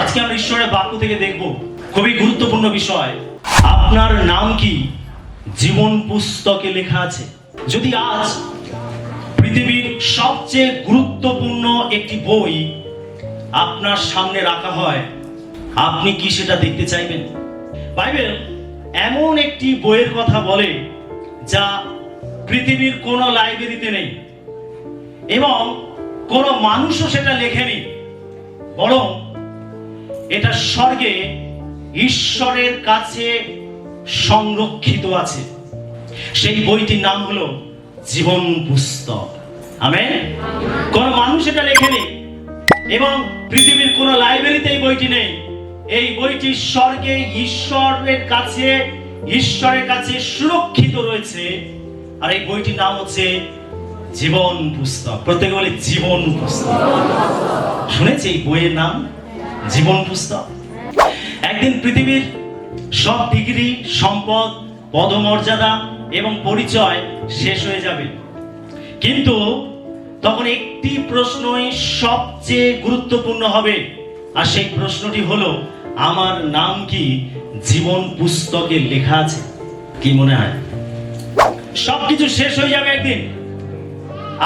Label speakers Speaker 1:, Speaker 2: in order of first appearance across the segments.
Speaker 1: আজকে আমরা ঈশ্বরের বাক্য থেকে দেখব খুবই গুরুত্বপূর্ণ বিষয়, আপনার নাম কি জীবন পুস্তকে লেখা আছে? যদি আজ পৃথিবীর সবচেয়ে গুরুত্বপূর্ণ একটি বই আপনার সামনে রাখা হয়, আপনি কি সেটা দেখতে চাইবেন? বাইবেল এমন একটি বইয়ের কথা বলে যা পৃথিবীর কোনো লাইব্রেরিতে নেই এবং কোনো মানুষও সেটা লেখেনি, বরং এটা স্বর্গে ঈশ্বরের কাছে সংরক্ষিত আছে। সেই বইটির নাম হলো জীবন পুস্তক। আমেন। কোন মানুষ এটা লেখেনি এবং পৃথিবীর কোন লাইব্রেরিতে এই বইটি নেই। এই বইটি স্বর্গে ঈশ্বরের কাছে সুরক্ষিত রয়েছে। আর এই বইটির নাম হচ্ছে জীবন পুস্তক। প্রত্যেকে বলে জীবন পুস্তক। শুনেছি এই বইয়ের নাম জীবন পুস্তক। একদিন পৃথিবীর সব ডিগ্রি, সম্পদ, পদমর্যাদা এবং পরিচয় শেষ হয়ে যাবে, কিন্তু তখন একটি প্রশ্নই সবচেয়ে গুরুত্বপূর্ণ হবে, আর সেই প্রশ্নটি হলো, আমার নাম কি জীবন পুস্তকে লেখা আছে? কি মনে হয়? সবকিছু শেষ হয়ে যাবে একদিন।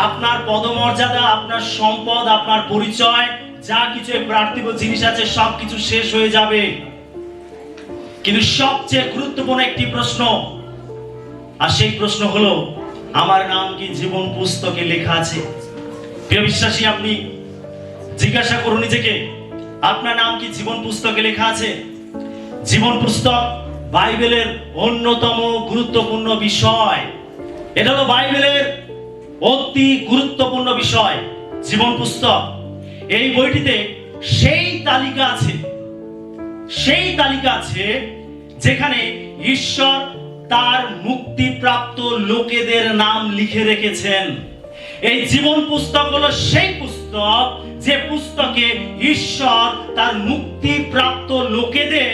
Speaker 1: আপনার পদমর্যাদা, আপনার সম্পদ, আপনার পরিচয়, যা কিছু পার্থিব জিনিস আছে সবকিছু শেষ হয়ে যাবে, কিন্তু সবচেয়ে গুরুত্বপূর্ণ একটি প্রশ্ন, আর সেই প্রশ্ন হলো, আমার নাম কি জীবন পুস্তকে লেখা আছে? প্রিয় বিশ্বাসী, আপনি জিজ্ঞাসা করুন নিজেকে, আপনার নাম কি জীবন পুস্তকে লেখা আছে? জীবন পুস্তক বাইবেলের অন্যতম গুরুত্বপূর্ণ বিষয়। এটা হলো বাইবেলের অতি গুরুত্বপূর্ণ বিষয়, জীবন পুস্তক। এই বইটিতে সেই তালিকা আছে যেখানে ঈশ্বর তার মুক্তিপ্রাপ্ত লোকেদের নাম লিখে রেখেছেন। এই জীবন পুস্তক হলো সেই পুস্তক যে পুস্তকে ঈশ্বর তার মুক্তিপ্রাপ্ত লোকেদের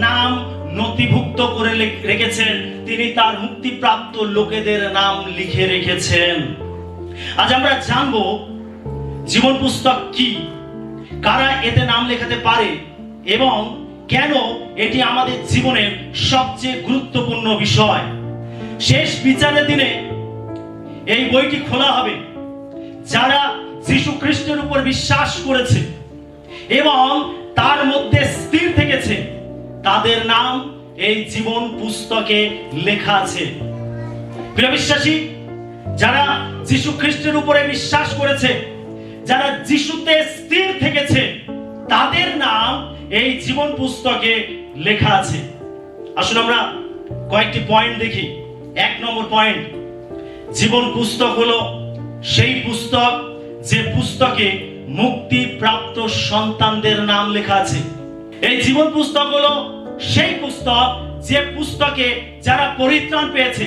Speaker 1: নাম নথিভুক্ত করে রেখেছেন। তিনি তার মুক্তিপ্রাপ্ত লোকেদের নাম লিখে রেখেছেন। আজ আমরা জানবো জীবন পুস্তক কি, কারা এতে নাম লেখাতে পারে এবং কেন এটি আমাদের জীবনের সবচেয়ে গুরুত্বপূর্ণ বিষয়। শেষ বিচারের দিনে এই বইটি খোলা হবে। যারা যীশু খ্রিস্টের উপর বিশ্বাস করেছে এবং তার মধ্যে স্থির থেকেছে, তাদের নাম এই জীবন পুস্তকে লেখা আছে। প্রিয় বিশ্বাসী, যারা যীশু খ্রিস্টের উপরে বিশ্বাস করেছে, যারা যিশুতে স্থির থেকেছে, তাদের নাম এই জীবন পুস্তকে লেখা আছে। আসুন আমরা কয়েকটি পয়েন্ট দেখি। 1 নম্বর পয়েন্ট, জীবন পুস্তক হলো সেই পুস্তক যে পুস্তকে মুক্তিপ্রাপ্ত সন্তানদের নাম লেখা আছে। এই জীবন পুস্তক হলো সেই পুস্তক যে পুস্তকে যারা পরিত্রাণ পেয়েছে,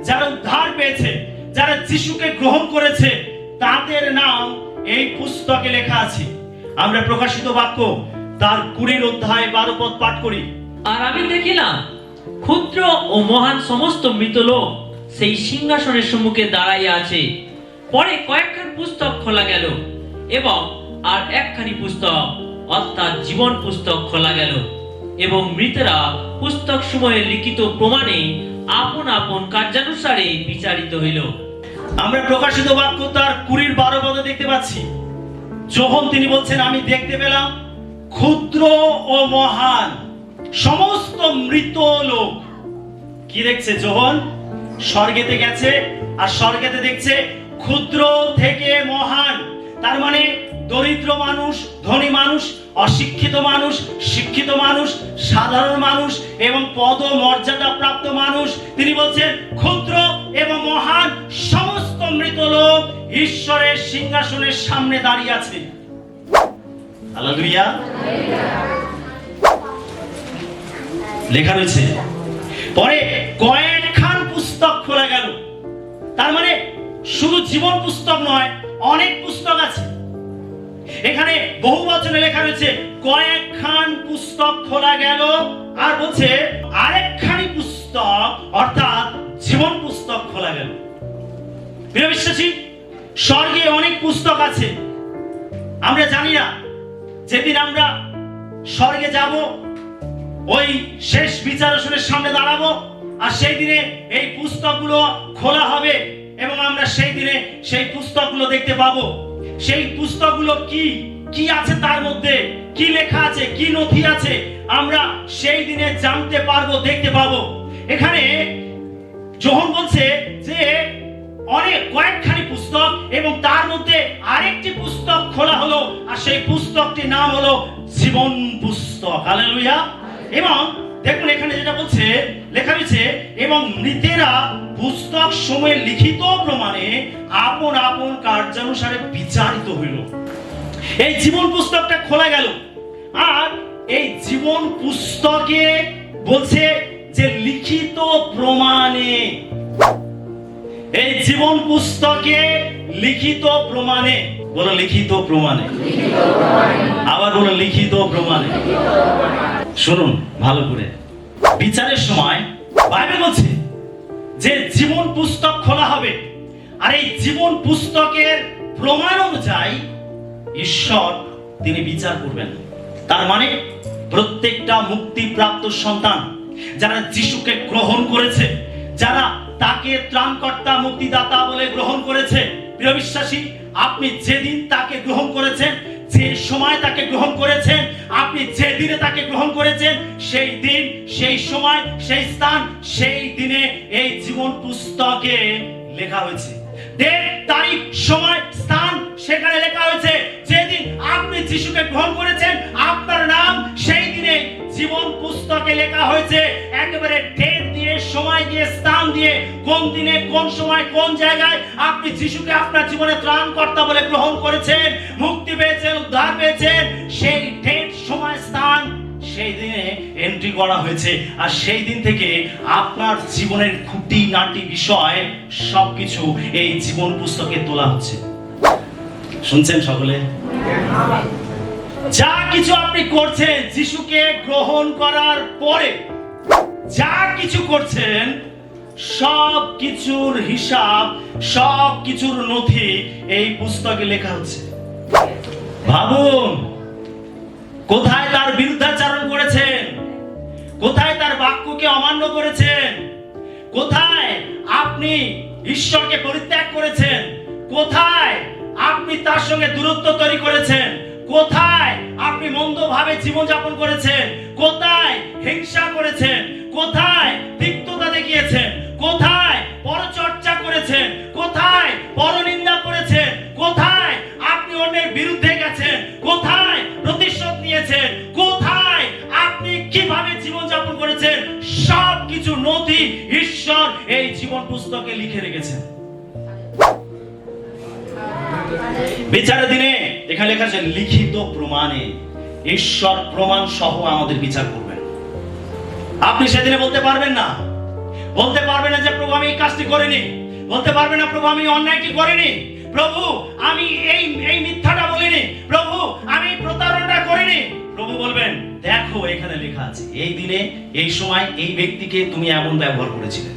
Speaker 1: যারা উদ্ধার পেয়েছে, যারা যিশুকে গ্রহণ করেছে, তাদের নাম এই পুস্তকে লেখা আছে। আমরা প্রকাশিত বাক্য তার 20 অধ্যায় 12 পদ পাঠ করি।
Speaker 2: আর আমি দেখিলাম ক্ষুদ্র ও মহান সমস্ত মৃত লোক সেই সিংহাসনের সম্মুখে দাঁড়াইয়া আছে। পরে কয়েকখান পুস্তক খোলা গেল এবং আর একখানি পুস্তক অর্থাৎ জীবন পুস্তক খোলা গেল, এবং মৃতেরা পুস্তক সময়ে লিখিত প্রমাণে আপন আপন কার্যানুসারে বিচারিত হইল।
Speaker 1: আমরা প্রকাশিত বাক্য তার 20-12 পদে দেখতে পাচ্ছি, যখন তিনি বলছেন, আমি দেখতে পেলাম ক্ষুদ্র ও মহান সমস্ত মৃত লোক। কি দেখছে? যখন স্বর্গেতে গেছে আর স্বর্গেতে দেখছে ক্ষুদ্র থেকে মহান। তার মানে দরিদ্র মানুষ, ধনী মানুষ, অশিক্ষিত মানুষ, শিক্ষিত মানুষ, সাধারণ মানুষ এবং পদ মর্যাদা প্রাপ্ত মানুষ। তিনি বলছেন ক্ষুদ্র এবং মহান সমস্ত মৃত লোক ঈশ্বরের সিংহাসনের সামনে দাঁড়িয়ে আছে। হালেলুয়া। লেখা রয়েছে, পরে কয়েকখান পুস্তক খোলা গেল। তার মানে শুধু জীবন পুস্তক নয়, অনেক পুস্তক আছে। এখানে বহু বচনে লেখা রয়েছে কয়েকখান পুস্তক খোলা গেল, আর বলছে আরেকখানি পুস্তক অর্থাৎ জীবন পুস্তক খোলা গেল। প্রিয় বিশ্বাসী, স্বর্গে অনেক পুস্তক আছে। আমরা জানি না, যেদিন আমরা স্বর্গে যাব, ওই শেষ বিচারাসনের সামনে দাঁড়াবো, আর সেই দিনে এই পুস্তকগুলো খোলা হবে এবং আমরা সেই দিনে সেই পুস্তকগুলো দেখতে পাবো। সেই পুস্তকগুলো কি কি আছে, তার মধ্যে কি লেখা আছে, কি নথি আছে, আমরা সেই দিনে জানতে পারবো, দেখতে পাবো। এখানে যোহন বলছে যে কয়েকখানি পুস্তক এবং তার মধ্যে আরেকটি পুস্তক খোলা হলো, আর সেই পুস্তকটির নাম হলো জীবন পুস্তক। হালেলুয়া। এবং দেখুন এখানে যেটা বলছে, লেখা রয়েছে, এবং মৃতেরা পুস্তক সময়ে লিখিত প্রমাণে আপন আপন কার্যানুসারে বিচারিত হইল। এই জীবন পুস্তকটা খোলা গেল, আর এই জীবন পুস্তকে বলছে যে লিখিত প্রমাণে, এই জীবন পুস্তকে লিখিত প্রমাণে, বলো লিখিত প্রমাণে, আবার বলো লিখিত প্রমাণে। শুনুন ভালো করে, বিচারের সময় বাইবেল বলছে যে জীবন পুস্তক খোলা হবে, আর এই জীবন পুস্তকের প্রমাণ অনুযায়ী ঈশ্বর তিনি বিচার করবেন। তার মানে প্রত্যেকটা মুক্তিপ্রাপ্ত সন্তান, যারা যিশুকে গ্রহণ করেছে, যারা তাকে ত্রাণকর্তা মুক্তিদাতা বলে গ্রহণ করেছে, প্রিয় বিশ্বাসী, আপনি যেদিন তাকে গ্রহণ করেছেন, যে সময় তাকে গ্রহণ করেছেন, আপনি যে দিনে তাকে গ্রহণ করেছেন, সেই দিন, সেই সময়, সেই স্থান, সেই দিনে এই জীবন পুস্তকে লেখা হয়েছে। ডেট, তারিখ, সময়, স্থান সেখানে লেখা হয়েছে। যেদিন আপনি যিশুকে গ্রহণ করেছেন, আপনার নাম সেই দিনে জীবন পুস্তকে লেখা হয়েছে। একেবারে ডেট দিয়ে, সময় দিয়ে, স্থান দিয়ে, কোন দিনে, কোন সময়, কোন জায়গায় আপনি যিশুকে আপনার জীবনে ত্রাণকর্তা বলে গ্রহণ করেছেন, মুক্তি পেয়েছেন, উদ্ধার পেয়েছেন, সেই ডেট, সময়, স্থান সেই দিনে এন্ট্রি করা হয়েছে। আর সেই দিন থেকে আপনার জীবনের খুঁটিনাটি বিষয় সবকিছু এই জীবন পুস্তকে তোলা হচ্ছে। শুনছেন সকলে? যা কিছু আপনি করছেন যিশুকে গ্রহণ করার পরে, যা কিছু করছেন, সব কিছুর হিসাব, সব কিছুর নথি এই পুস্তকে লেখা হচ্ছে। ভাবুন, কোথায় তার বিরুদ্ধাচরণ করেছেন, কোথায় তার বাক্যকে অমান্য করেছেন, কোথায় আপনি ঈশ্বরকে পরিত্যাগ করেছেন, কোথায় আপনি তার সঙ্গে দূরত্ব তৈরি করেছেন, কোথায় আপনি মন্দভাবে জীবনযাপন করেছেন, কোথায় হিংসা করেছেন, কোথায় তিক্ততা দেখিয়েছেন, কোথায় পরচর্চা করেছেন, কোথায় পরনিন্দা করেছেন, কোথায় আপনি অন্যের বিরুদ্ধে গেছেন, কোথায় প্রতিশোধ নিয়েছেন, কোথায় আপনি কিভাবে জীবনযাপন করেছেন, সব কিছু নথি ঈশ্বর এই জীবন পুস্তকে লিখে রেখেছেন। বিচারের দিনে এখানে লেখা আছে লিখিত প্রমাণে, ঈশ্বর প্রমাণ সহ আমাদের বিচার করবেন। আপনি সেদিনে বলতে পারবেন না, বলতে পারবেন না যে প্রভু আমি এই কাজটি করিনি, বলতে পারবেন না প্রভু আমি অন্যায়টি করিনি, প্রভু আমি এই মিথ্যাটা বলিনি, প্রভু আমি প্রতারণা করিনি। প্রভু বলবেন দেখো এখানে লেখা আছে, এই দিনে, এই সময়, এই ব্যক্তিকে তুমি এমন ব্যবহার করেছিলে।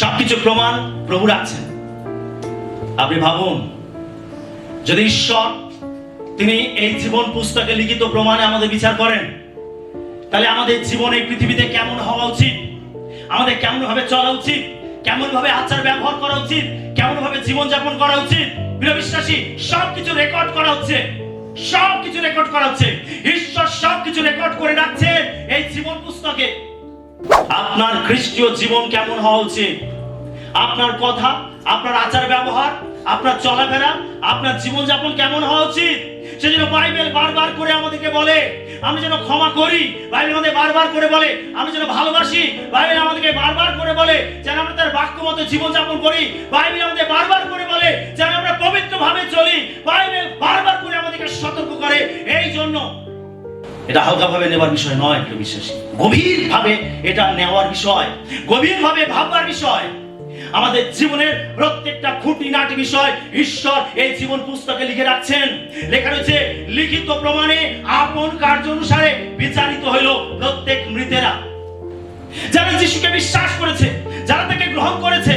Speaker 1: সবকিছু প্রমাণ প্রভু রাখছেন। আপনি ভাবুন, যদি ঈশ্বর তিনি এই জীবন পুস্তকে লিখিত প্রমাণে আমাদের বিচার করেন, তাহলে আমাদের জীবন এই পৃথিবীতে কেমন হওয়া উচিত, আমাদের কেমন ভাবে চলা উচিত, কেমন ভাবে আচার ব্যবহার করা উচিত, কেমন ভাবে জীবনযাপন করা উচিত, প্রিয় বিশ্বাসী, সবকিছু রেকর্ড করা হচ্ছে, সবকিছু রেকর্ড করা হচ্ছে। ঈশ্বর সবকিছু রেকর্ড করে রাখছেন এই জীবন পুস্তকে। আপনার খ্রিস্টীয় জীবন কেমন হওয়া উচিত, আপনার কথা, আপনার আচার ব্যবহার, আপনার চলাফেরা, আপনার জীবনযাপন কেমন হওয়া উচিত, সেজন্য বাইবেল বারবার করে আমাদেরকে বলে আমি যেন ক্ষমা করি, বাইবেল আমাদের বারবার করে বলে আমি যেন ভালোবাসি, বাইবেল আমাদেরকে বারবার করে বলে যেন আমরা তার বাক্য মতো জীবনযাপন করি, বাইবেল আমাদের বারবার করে বলে যেন আমরা পবিত্রভাবে চলি, বাইবেল বারবার করে আমাদেরকে সতর্ক করে। এই জন্য এটা হালকাভাবে নেওয়ার বিষয় নয়, প্রিয় বিশ্বাসী, গভীরভাবে এটা নেওয়ার বিষয়, গভীরভাবে ভাববার বিষয়। আমাদের জীবনের প্রত্যেকটা খুঁটিনাটি বিষয় ঈশ্বর এই জীবন পুস্তকে লিখে রাখছেন। লেখা রয়েছে লিখিত প্রমাণে আপন কার্য অনুসারে বিচারিত হইল প্রত্যেক মৃতেরা। যারা যিশুকে বিশ্বাস করেছে, যারা তাকে গ্রহণ করেছে,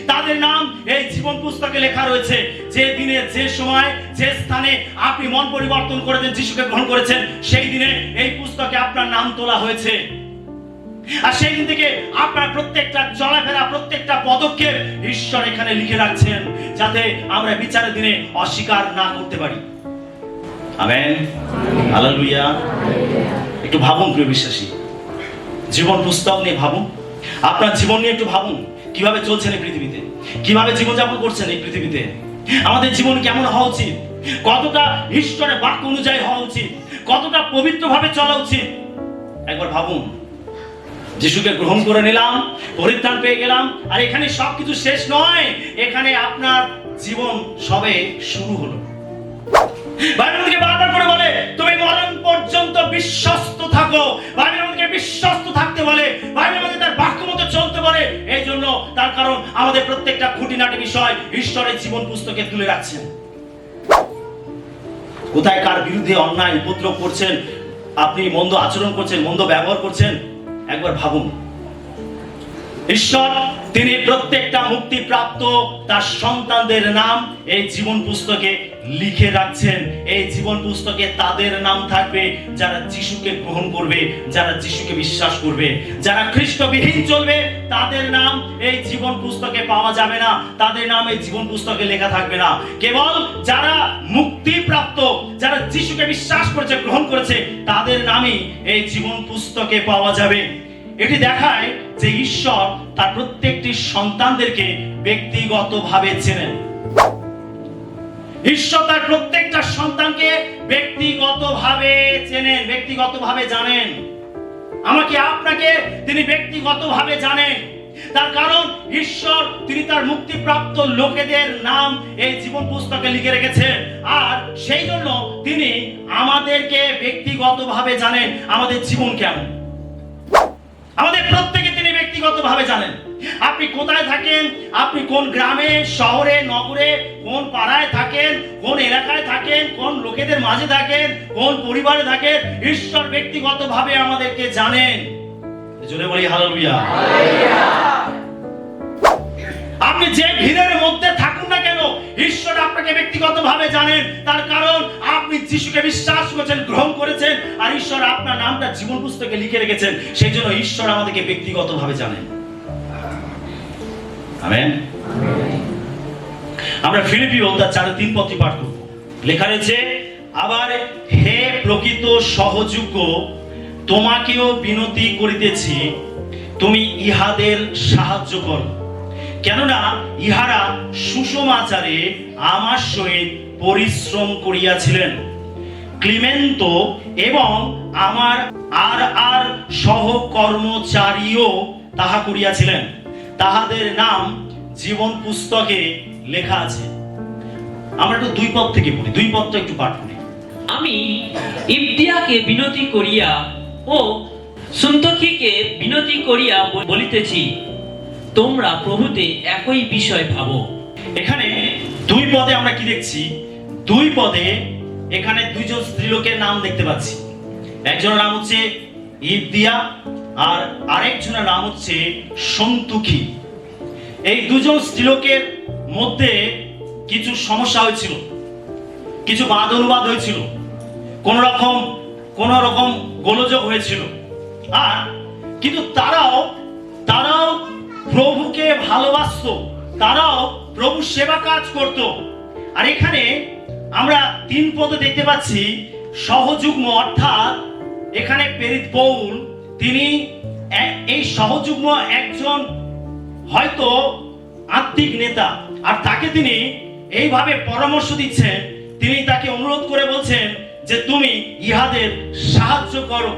Speaker 1: তাদের নাম এই জীবন পুস্তকে লেখা রয়েছে যে দিনে, যে সময়, যে স্থানে আপনি মন পরিবর্তন করেছেন, যিশুকে গ্রহণ করেছেন, সেই দিনে এই পুস্তকে আপনার নাম তোলা হয়েছে। আর সেই দিন থেকে আপনার প্রত্যেকটা চলাফেরা, প্রত্যেকটা পদক্ষেপ ঈশ্বর এখানে লিখে রাখছেন, যাতে আমরা বিচারের দিনে অস্বীকার না করতে পারি। Amen, hallelujah. একটু ভাবুন প্রিয় বিশ্বাসী, জীবন পুস্তক নিয়ে ভাবুন, আপনার জীবন নিয়ে একটু ভাবুন। কিভাবে চলছেন এই পৃথিবীতে, কিভাবে জীবনযাপন করছেন এই পৃথিবীতে। আমাদের জীবন কেমন হওয়া উচিত, কতটা ঈশ্বরের বাক্য অনুযায়ী হওয়া উচিত, কতটা পবিত্রভাবে চলা উচিত। একবার ভাবুন। যিশুকে গ্রহণ করে নিলাম, পরিত্রাণ পেয়ে গেলাম, আর এখানে সবকিছু শেষ নয়, এখানে আপনার জীবন সবে শুরু হলো। বাইবেল আমাদেরকে বারবার করে বলে তুমি মরণ পর্যন্ত বিশ্বস্ত থাকো। বাইবেল আমাদেরকে বিশ্বস্ত থাকতে বলে, বাইবেল আমাদের তার বাক্য মতো চলতে বলে। এই জন্য, তার কারণ আমাদের প্রত্যেকটা খুঁটিনাটি বিষয় ঈশ্বরের জীবন পুস্তকে তুলে রাখছেন। কোথায় কার বিরুদ্ধে অন্যায় উপদ্রব করছেন, আপনি মন্দ আচরণ করছেন, মন্দ ব্যবহার করছেন, একবার ভাবুন। ঈশ্বর তিনি প্রত্যেকটা মুক্তিপ্রাপ্ত তার সন্তানদের নাম এই জীবন পুস্তকে লিখে রাখছেন। এই জীবন পুস্তকে তাদের নাম থাকবে যারা যিশুকে গ্রহণ করবে, যারা যিশুকে বিশ্বাস করবে। যারা খ্রিস্টবিহীন চলবে তাদের নাম এই জীবন পুস্তকে পাওয়া যাবে না, তাদের নাম এই জীবন পুস্তকে লেখা থাকবে না। কেবল যারা মুক্তিপ্রাপ্ত, যারা যিশুকে বিশ্বাস করেছে, গ্রহণ করেছে, তাদের নামই এই জীবন পুস্তকে পাওয়া যাবে। এটি দেখায় যে ঈশ্বর তার প্রত্যেকটি সন্তানদেরকে ব্যক্তিগতভাবে চেনেন। ঈশ্বর তার প্রত্যেকটা সন্তানকে ব্যক্তিগতভাবে চেনেন, ব্যক্তিগতভাবে জানেন। আমাকে আপনাকে তিনি ব্যক্তিগতভাবে জানেন। তার কারণ ঈশ্বর তিনি তার মুক্তিপ্রাপ্ত লোকেদের নাম এই জীবন পুস্তকে লিখে রেখেছেন। আর সেই জন্য তিনি আমাদেরকে ব্যক্তিগতভাবে জানেন। আমাদের জীবন কেমন, আমাদের প্রত্যেকে তিনি ব্যক্তিগতভাবে জানেন। আপনি কোথায় থাকেন, আপনি কোন গ্রামে, শহরে, নগরে, কোন পাড়ায় থাকেন, কোন এলাকায় থাকেন, কোন লোকেদের মাঝে থাকেন, কোন পরিবারে থাকেন, ঈশ্বর ব্যক্তিগতভাবে আমাদেরকে জানেন। জোরে বলি হালেলুয়া। আপনি যে ভিড়ের মধ্যে থাকুন না কেন, ঈশ্বর আপনাকে ব্যক্তিগতভাবে জানেন। তার কারণ আপনি যিশুকে বিশ্বাস করেছেন, গ্রহণ করেছেন, আর ঈশ্বর আপনার নামটা জীবন পুস্তকে লিখে রেখেছেন। সেই জন্য ঈশ্বর আমাদেরকে ব্যক্তিগতভাবে জানেন। আমেন। আমরা ফিলিপিও তার 4:3 পদটি পাঠ করব। লেখা রয়েছে, আবার হে প্রকৃত সহযোগ্য, তোমাকেও বিনতি করিতেছি, তুমি ইহাদের সাহায্য করো, কেননা ইহারা সুসমাচারে আমার সহিত পরিশ্রম করিয়াছিলেন। ক্লিমেন্ত এবং আমার আর সহকর্মচারীও তাহা করিয়াছিলেন। তাহাদের নাম জীবন পুস্তকে লেখা আছে। আমরা একটু 2 পদ থেকে পড়ি, 2 পদটা একটু পাঠ করি।
Speaker 2: আমি ইবদিয়াকে বিনতি করিয়া ও সুন্তখিকে বিনতি করিয়া বলিতেছি, তোমরা প্রভুতে একই বিষয় ভাবো।
Speaker 1: এখানে 2 পদে আমরা কি দেখছি? 2 পদে এখানে 2 জন স্ত্রীলোকের নাম দেখতে পাচ্ছি। একজনের নাম হচ্ছে ইবদিয়া, আর আরেকজনের নাম হচ্ছে সন্তুখী। এই 2 জন স্ত্রীলোকের মধ্যে কিছু সমস্যা হয়েছিল, কিছু বাদ অনুবাদ হয়েছিল, কোন রকম গোলযোগ হয়েছিল। আর কিন্তু তারাও প্রভুকে ভালোবাসতো, তারাও প্রভু সেবা কাজ করত। আর এখানে আমরা 3 পদে দেখতে পাচ্ছি সহযুগ্ম, অর্থাৎ এখানে প্রেরিত পৌল তিনি এই সহযুগ্ম একজন হয়তো আত্মিক নেতা, আর তাকে তিনি এইভাবে পরামর্শ দিচ্ছেন। তিনি তাকে অনুরোধ করে বলছেন যে তুমি ইহাদের সাহায্য করো।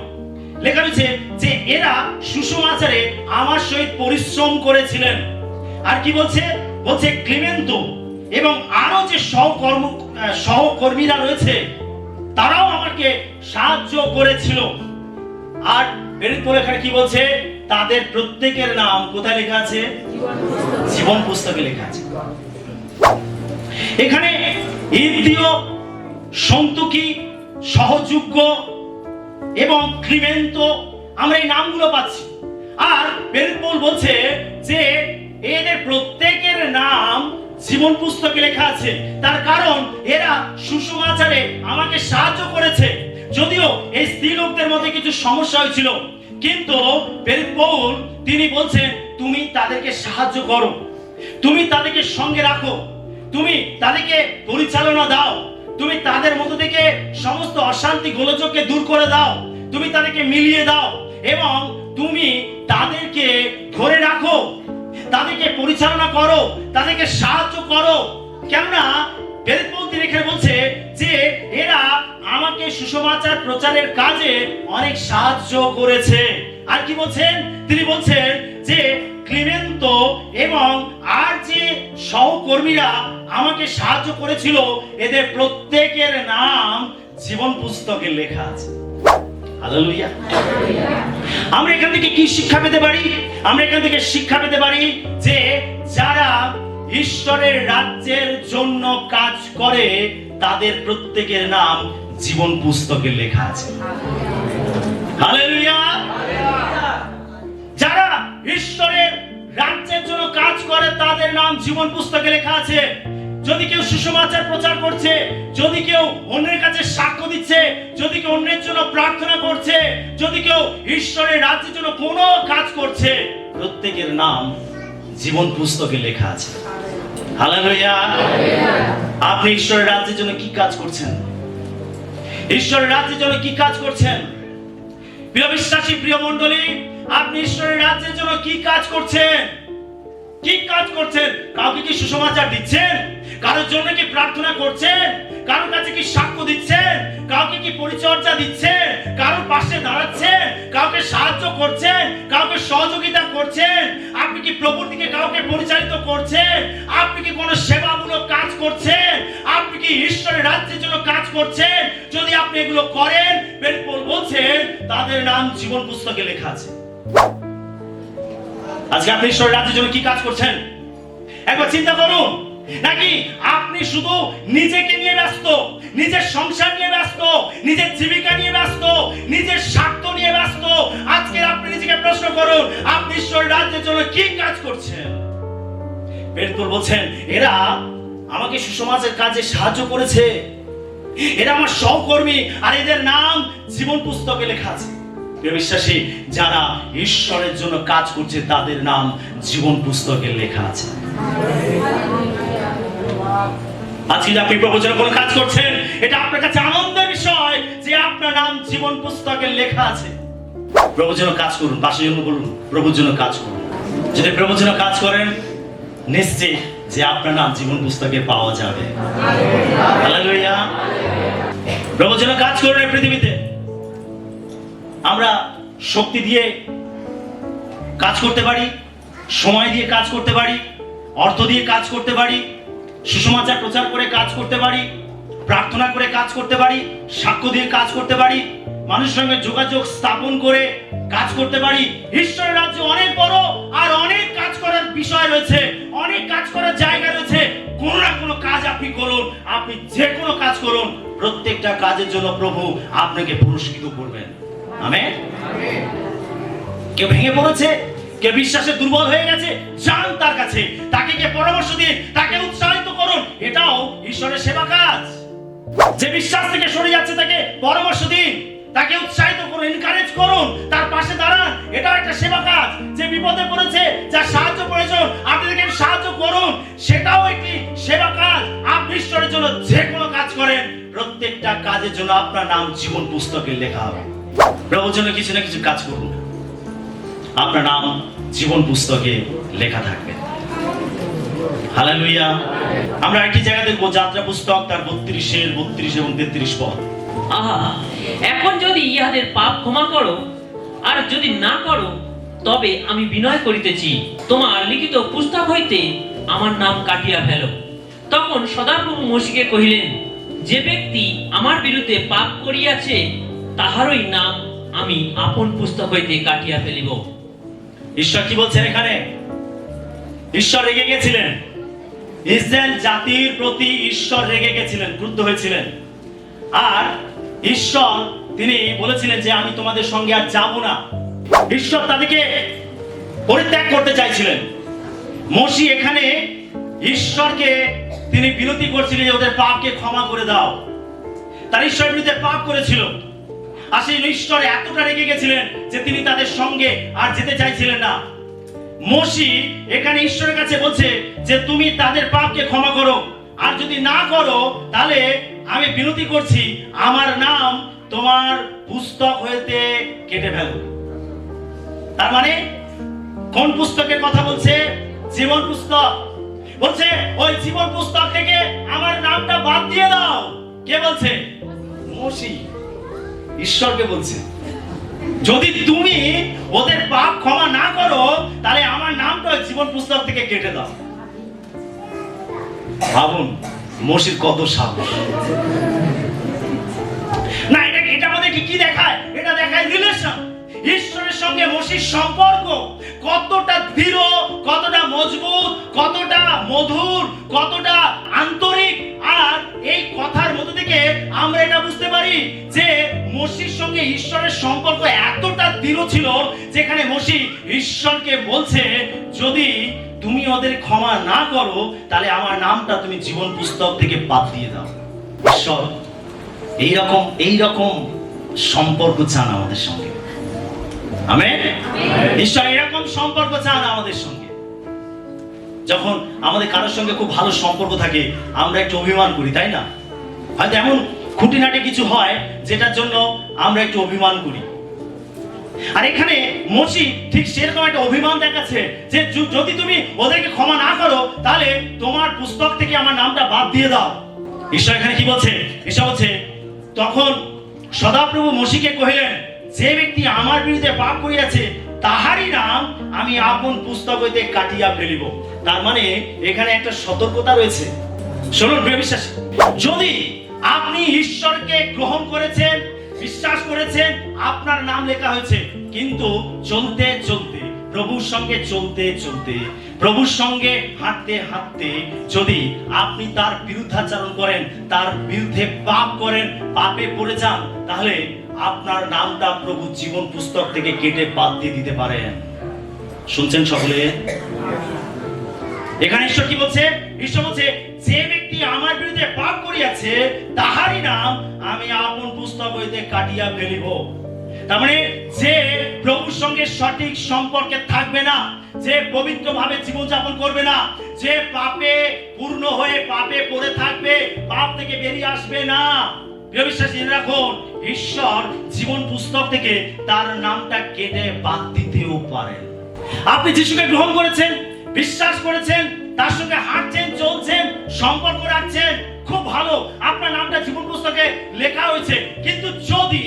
Speaker 1: লেখা রয়েছে যে এরা সুসমাচারে আমার সহিত পরিশ্রম করেছিলেন। আর কি বলছে? ক্লিমেন্ত এবং আরো যে সহকর্মীরা রয়েছে তারাও আমাকে সাহায্য করেছিল। আর প্রেরিত এখানে কি বলছে? তাদের প্রত্যেকের নাম কোথায় লেখা আছে? জীবন পুস্তকে লেখা আছে। এখানে ইবদিয়, সন্তুখী, সহযোগ্য এবং ক্লিমেন্ত, আমরা এই নামগুলো পাচ্ছি। আর প্রেরিত পৌল বলছে যে এদের প্রত্যেকের নাম জীবন পুস্তকে লেখা আছে। তার কারণ এরা সুসমাচারে আমাকে সাহায্য করেছে। যদিও এই স্ত্রী লোকদের মধ্যে কিছু সমস্যা হয়েছিল, কিন্তু প্রেরিত পৌল তিনি বলছেন তুমি তাদেরকে সাহায্য করো, তুমি তাদেরকে সঙ্গে রাখো, তুমি তাদেরকে পরিচালনা দাও, তুমি তাদের মধ্যে থেকে সমস্ত অশান্তি গোলযোগকে দূর করে দাও, তুমি তাদেরকে মিলিয়ে দাও এবং তুমি তাদেরকে ধরে রাখো, তাদেরকে পরিচালনা করো, তাদেরকে সাহায্য করো। কেননা প্রেরিত পৌল তিনি এখানে বলছে যে এরা আমাকে সুসমাচার প্রচারের কাজে অনেক সাহায্য করেছে। আর কি বলছেন? তিনি বলছেন যে ক্লিমেন্ত এবং আর যে সহকর্মীরা আমাকে সাহায্য করেছিল এদের প্রত্যেকের নাম জীবন পুস্তকে লেখা আছে। হালেলুয়া। আমরা এখান থেকে কি শিক্ষা পেতে পারি? আমরা এখান থেকে শিক্ষা পেতে পারি যে যারা ঈশ্বরের রাজ্যের জন্য কাজ করে তাদের প্রত্যেকের নাম জীবন পুস্তকে লেখা আছে। হালেলুয়া। যারা ঈশ্বরের রাজ্যের জন্য কাজ করে তাদের নাম জীবন পুস্তকে লেখা আছে। যদি কেউ সুসমাচার প্রচার করছে, যদি কেউ অন্যের কাছে সাক্ষ্য দিচ্ছে, যদি কেউ অন্যের জন্য প্রার্থনা করছে, যদি কেউ ঈশ্বরের রাজ্যের জন্য কোনো কাজ করছে, প্রত্যেকের নাম জীবন পুস্তকে লেখা আছে। হালেলুয়া। আপনি ঈশ্বরের রাজ্যের জন্য কি কাজ করছেন? ঈশ্বরের রাজ্যের জন্য কি কাজ করছেন? প্রিয় বিশ্বাসী, প্রিয় মণ্ডলী, আপনি ঈশ্বরের রাজ্যের জন্য কি কাজ করছেন? কি কাজ করছেন? কাউকে কি সুসমাচার দিচ্ছেন? কারোর জন্য কি প্রার্থনা করছেন? কারোর কাছে কি সাক্ষ্য দিচ্ছেন? কাউকে কি পরিচর্যা দিচ্ছেন? কারোর পাশে দাঁড়াচ্ছেন? কাউকে সাহায্য করছেন? কাউকে সহযোগিতা করছেন? আপনি কি প্রভুর দিকে কাউকে পরিচালিত করছেন? আপনি কি কোনো সেবামূলক কাজ করছেন? আপনি কি ঈশ্বরের রাজ্যের জন্য কাজ করছেন? যদি আপনি এগুলো করেন, প্রেরিত পৌল বলছেন তাদের নাম জীবন পুস্তকে লেখা আছে। আজকে আপনি ঈশ্বরের রাজ্যের জন্য কি কাজ করছেন? একবার চিন্তা করুন। নাকি আপনি শুধু নিজেকে নিয়ে ব্যস্ত, নিজের সংসার নিয়ে ব্যস্ত, নিজের জীবিকা নিয়ে ব্যস্ত, নিজের স্বার্থ নিয়ে ব্যস্ত? আজকে আপনি নিজেকে প্রশ্ন করুন, আপনি ঈশ্বরের রাজ্যের জন্য কি কাজ করছেন? প্রেরিত পৌল বলছেন এরা আমাকে সুসমাচারের কাজে সাহায্য করেছে, এরা আমার সহকর্মী, আর এদের নাম জীবন পুস্তকে লেখা আছে। বিশ্বাসী, যারা ঈশ্বরের জন্য কাজ করছে তাদের নাম জীবন পুস্তকে লেখা আছে। আজকে আপনি প্রভুর কোন কাজ করছেন, এটা আপনার কাছে আনন্দের বিষয় যে আপনার নাম জীবন পুস্তকে লেখা আছে। প্রভুর জন্য কাজ করুন, পাশে জন্য বলুন প্রভুর জন্য কাজ করুন। যদি প্রভুর জন্য কাজ করেন, নিশ্চিত যে আপনার নাম জীবন পুস্তকে পাওয়া যাবে। হালেলুয়া। প্রভুর জন্য কাজ করুন। এই পৃথিবীতে আমরা শক্তি দিয়ে কাজ করতে পারি, সময় দিয়ে কাজ করতে পারি, অর্থ দিয়ে কাজ করতে পারি, সুসমাচার প্রচার করে কাজ করতে পারি, প্রার্থনা করে কাজ করতে পারি, সাক্ষ্য দিয়ে কাজ করতে পারি, মানুষের সঙ্গে যোগাযোগ স্থাপন করে কাজ করতে পারি। ঈশ্বরের রাজ্য অনেক বড়, আর অনেক কাজ করার বিষয় রয়েছে, অনেক কাজ করার জায়গা রয়েছে। কোনো না কোনো কাজ আপনি করুন, আপনি যে কোনো কাজ করুন, প্রত্যেকটা কাজের জন্য প্রভু আপনাকে পুরস্কৃত করবেন। আমেন। কেউ ভেঙে পড়েছে, কেউ বিশ্বাসে দুর্বল হয়ে গেছে, যান তার কাছে, তাকে কে পরামর্শ দিন, তাকে উৎসাহিত করুন। এটাও ঈশ্বরের সেবা কাজ। যে বিশ্বাস থেকে সরে যাচ্ছে তাকে পরামর্শ দিন, তাকে উৎসাহিত করুন, এনকারেজ করুন, তার পাশে দাঁড়ান। এটাও একটা সেবা কাজ। যে বিপদে পড়েছে, যার সাহায্য প্রয়োজন, আপনি তাকে সাহায্য করুন, সেটাও একটি সেবা কাজ। আপনি ঈশ্বরের জন্য যে কোনো কাজ করেন, প্রত্যেকটা কাজের জন্য আপনার নাম জীবন পুস্তকে লেখা হবে। প্রভুর জন্য কিছু না কিছু কাজ করুন, আপনার নাম জীবন পুস্তকে লেখা থাকবে। হালেলুয়া। আমরা একটি জায়গা দেখবো, যাত্রা পুস্তক তার 32 এবং 33 পদ।
Speaker 2: আহা, এখন যদি ইহাদের পাপ ক্ষমা করো, আর যদি না করো, তবে আমি বিনয় করিতেছি, তোমার লিখিত পুস্তক হইতে আমার নাম কাটিয়া ফেলো। তখন সদাপ্রভু মসীকে কহিলেন, যে ব্যক্তি আমার বিরুদ্ধে পাপ করিয়াছে তাহারই নাম আমি আপন পুস্তক হইতে কাটিয়া ফেলিব।
Speaker 1: ঈশ্বর কি বলছেন এখানে? ঈশ্বর রেগে গেছিলেন, ইসরায়েল জাতির প্রতি ঈশ্বর রেগে গেছিলেন, ক্রুদ্ধ হয়েছিলেন। আর ঈশ্বর তিনি বলেছিলেন যে আমি তোমাদের সঙ্গে আর যাব না। ঈশ্বর তাদেরকে পরিত্যাগ করতে চাইছিলেন। মসী এখানে ঈশ্বরকে তিনি বিনতি করছিলেন যে ওদের পাপকে ক্ষমা করে দাও। তার ঈশ্বরের বিরুদ্ধে পাপ করেছিল, আর সেই ঈশ্বর এতটা রেগে গেছিলেন যে তিনি তাদের সঙ্গে আর যেতে চাইছিলেন না। মোশি এখানে ঈশ্বরের কাছে বলছে যে তুমি তাদের পাপকে ক্ষমা করো, আর যদি না করো তাহলে আমি বিনতি করছি আমার নাম তোমার পুস্তক হইতে কেটে ফেলো। তার মানে কোন পুস্তকের কথা বলছে? জীবন পুস্তক। বলছে ওই জীবন পুস্তক থেকে আমার নামটা বাদ দিয়ে দাও। কে বলছে? মোশি ঈশ্বরকে বলছে, যদি তুমি ওদের পাপ ক্ষমা না করো তাহলে আমার নামটা জীবন পুস্তক থেকে কেটে দাও। ভাবুন মোশির কত সাহস। না, এটা আমাদের কি দেখায়? এটা দেখায় রিলেশন। ঈশ্বরের সঙ্গে মোশির সম্পর্ক কতটা দৃঢ়, কতটা মজবুত, কতটা মধুর, কতটা আন্তরিক। আর এই কথার মধ্যে থেকে আমরা এটা বুঝতে পারি যে মোশির সঙ্গে ঈশ্বরের সম্পর্ক এতটা দৃঢ় ছিল, যেখানে মোশি ঈশ্বরকে বলছে যদি তুমি ওদের ক্ষমা না করো তাহলে আমার নামটা তুমি জীবন পুস্তক থেকে বাদ দিয়ে দাও। ঈশ্বর এইরকম সম্পর্ক চান আমাদের সঙ্গে। আমেন। ঈশ্বর এরকম সম্পর্ক চান আমাদের সঙ্গে। যখন আমাদের কারোর সঙ্গে খুব ভালো সম্পর্ক থাকে আমরা একটু অভিমান করি, তাই না? হয়তো এমন খুঁটিনাটি কিছু হয় যেটার জন্য আমরা একটু অভিমান করি। আর এখানে মোশি ঠিক সেরকম একটা অভিমান দেখাচ্ছে যে যদি তুমি ওদেরকে ক্ষমা না করো তাহলে তোমার পুস্তক থেকে আমার নামটা বাদ দিয়ে দাও। ঈশ্বর এখানে কি বলছে? ঈশ্বর বলছে তখন সদাপ্রভু মোশিকে কহিলেন, যে ব্যক্তি আমার বিরুদ্ধে পাপ করিয়াছে তাহারই নাম আমি আপন পুস্তক হইতে কাটিয়া ফেলিব। তার মানে এখানে একটা সতর্কতা রয়েছে। শুনুন প্রিয় বিশ্বাসী, যদি আপনি ঈশ্বরকে গ্রহণ করেছেন, বিশ্বাস করেছেন, আপনার নাম লেখা হয়েছে, কিন্তু চলতে চলতে প্রভুর সঙ্গে চলতে চলতে প্রভুর সঙ্গে হাঁটতে হাঁটতে যদি আপনি তার বিরুদ্ধাচরণ করেন, তার বিরুদ্ধে পাপ করেন, পাপে পড়ে যান, তাহলে আপনার নামটা প্রভু জীবন পুস্তক থেকে কেটে বাদ দিয়ে দিতে পারেন। শুনছেন সকলে? এখানে ঈশ্বর কি বলছে? ঈশ্বর বলছে যে ব্যক্তি আমার বিরুদ্ধে পাপ করিয়াছে তাহারই নাম আমি আপন পুস্তক হইতে কাটিয়া ফেলিব। তার মানে যে প্রভুর সঙ্গে সঠিক সম্পর্কে থাকবে না, যে পবিত্রভাবে জীবনযাপন করবে না, যে পাপে পূর্ণ হয়ে পাপে পড়ে থাকবে, পাপ থেকে বেরিয়ে আসবে না, প্রিয় বিশ্বাসী রাখুন, ঈশ্বর জীবন পুস্তক থেকে তার নামটা কেটে বাদ দিতেও পারেন। আপনি যিশুকে গ্রহণ করেছেন, বিশ্বাস করেছেন, তার সঙ্গে হাঁটছেন, চলছেন, সম্পর্ক রাখছেন, খুব ভালো, আপনার নামটা জীবন পুস্তকে লেখা হয়েছে। কিন্তু যদি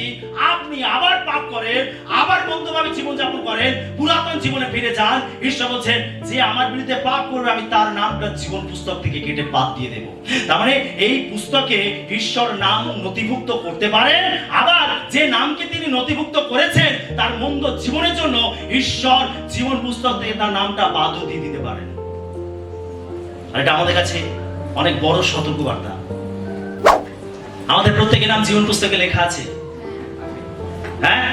Speaker 1: আপনি আবার পাপ করেন, আবার বন্ধুভাবে জীবনযাপন করেন, পুরাতন জীবনে ফিরে যান, ঈশ্বর বলছেন যে আমার বিরুদ্ধে পাপ করবে আমি তার নামটা জীবন পুস্তক থেকে কেটে বাদ দিয়ে দেব। তার মানে এই পুস্তকে ঈশ্বর নাম নথিভুক্ত করতে পারেন, আবার যে নামকে তিনি নথিভুক্ত করেছেন তার মন্দ জীবনের জন্য ঈশ্বর জীবন পুস্তক থেকে তার নামটা বাদও দিয়ে দিতে পারেন। আর এটা আমাদের কাছে অনেক বড় সতর্কবার্তা। আমাদের প্রত্যেকের নাম জীবন পুস্তকে লেখা আছে। হ্যাঁ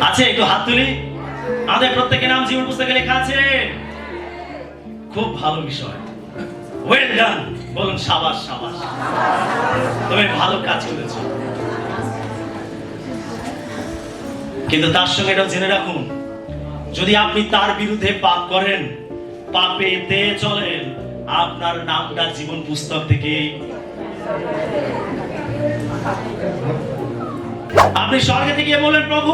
Speaker 1: আছে, একটু হাত তুলি। আমাদের প্রত্যেকের নাম জীবন পুস্তকে লেখা আছে। খুব ভালো বিষয়, ওয়েল ডান। বলুন সাবাস সাবাস, তুমি ভালো কাজ করেছো। কিন্তু তার সঙ্গে এটা জেনে রাখুন, যদি আপনি তার বিরুদ্ধে পাপ করেন, পাপেতে চলেন, আপনার নামটা জীবন পুস্তক থেকে আপনি স্বর্গে থেকে বলেন প্রভু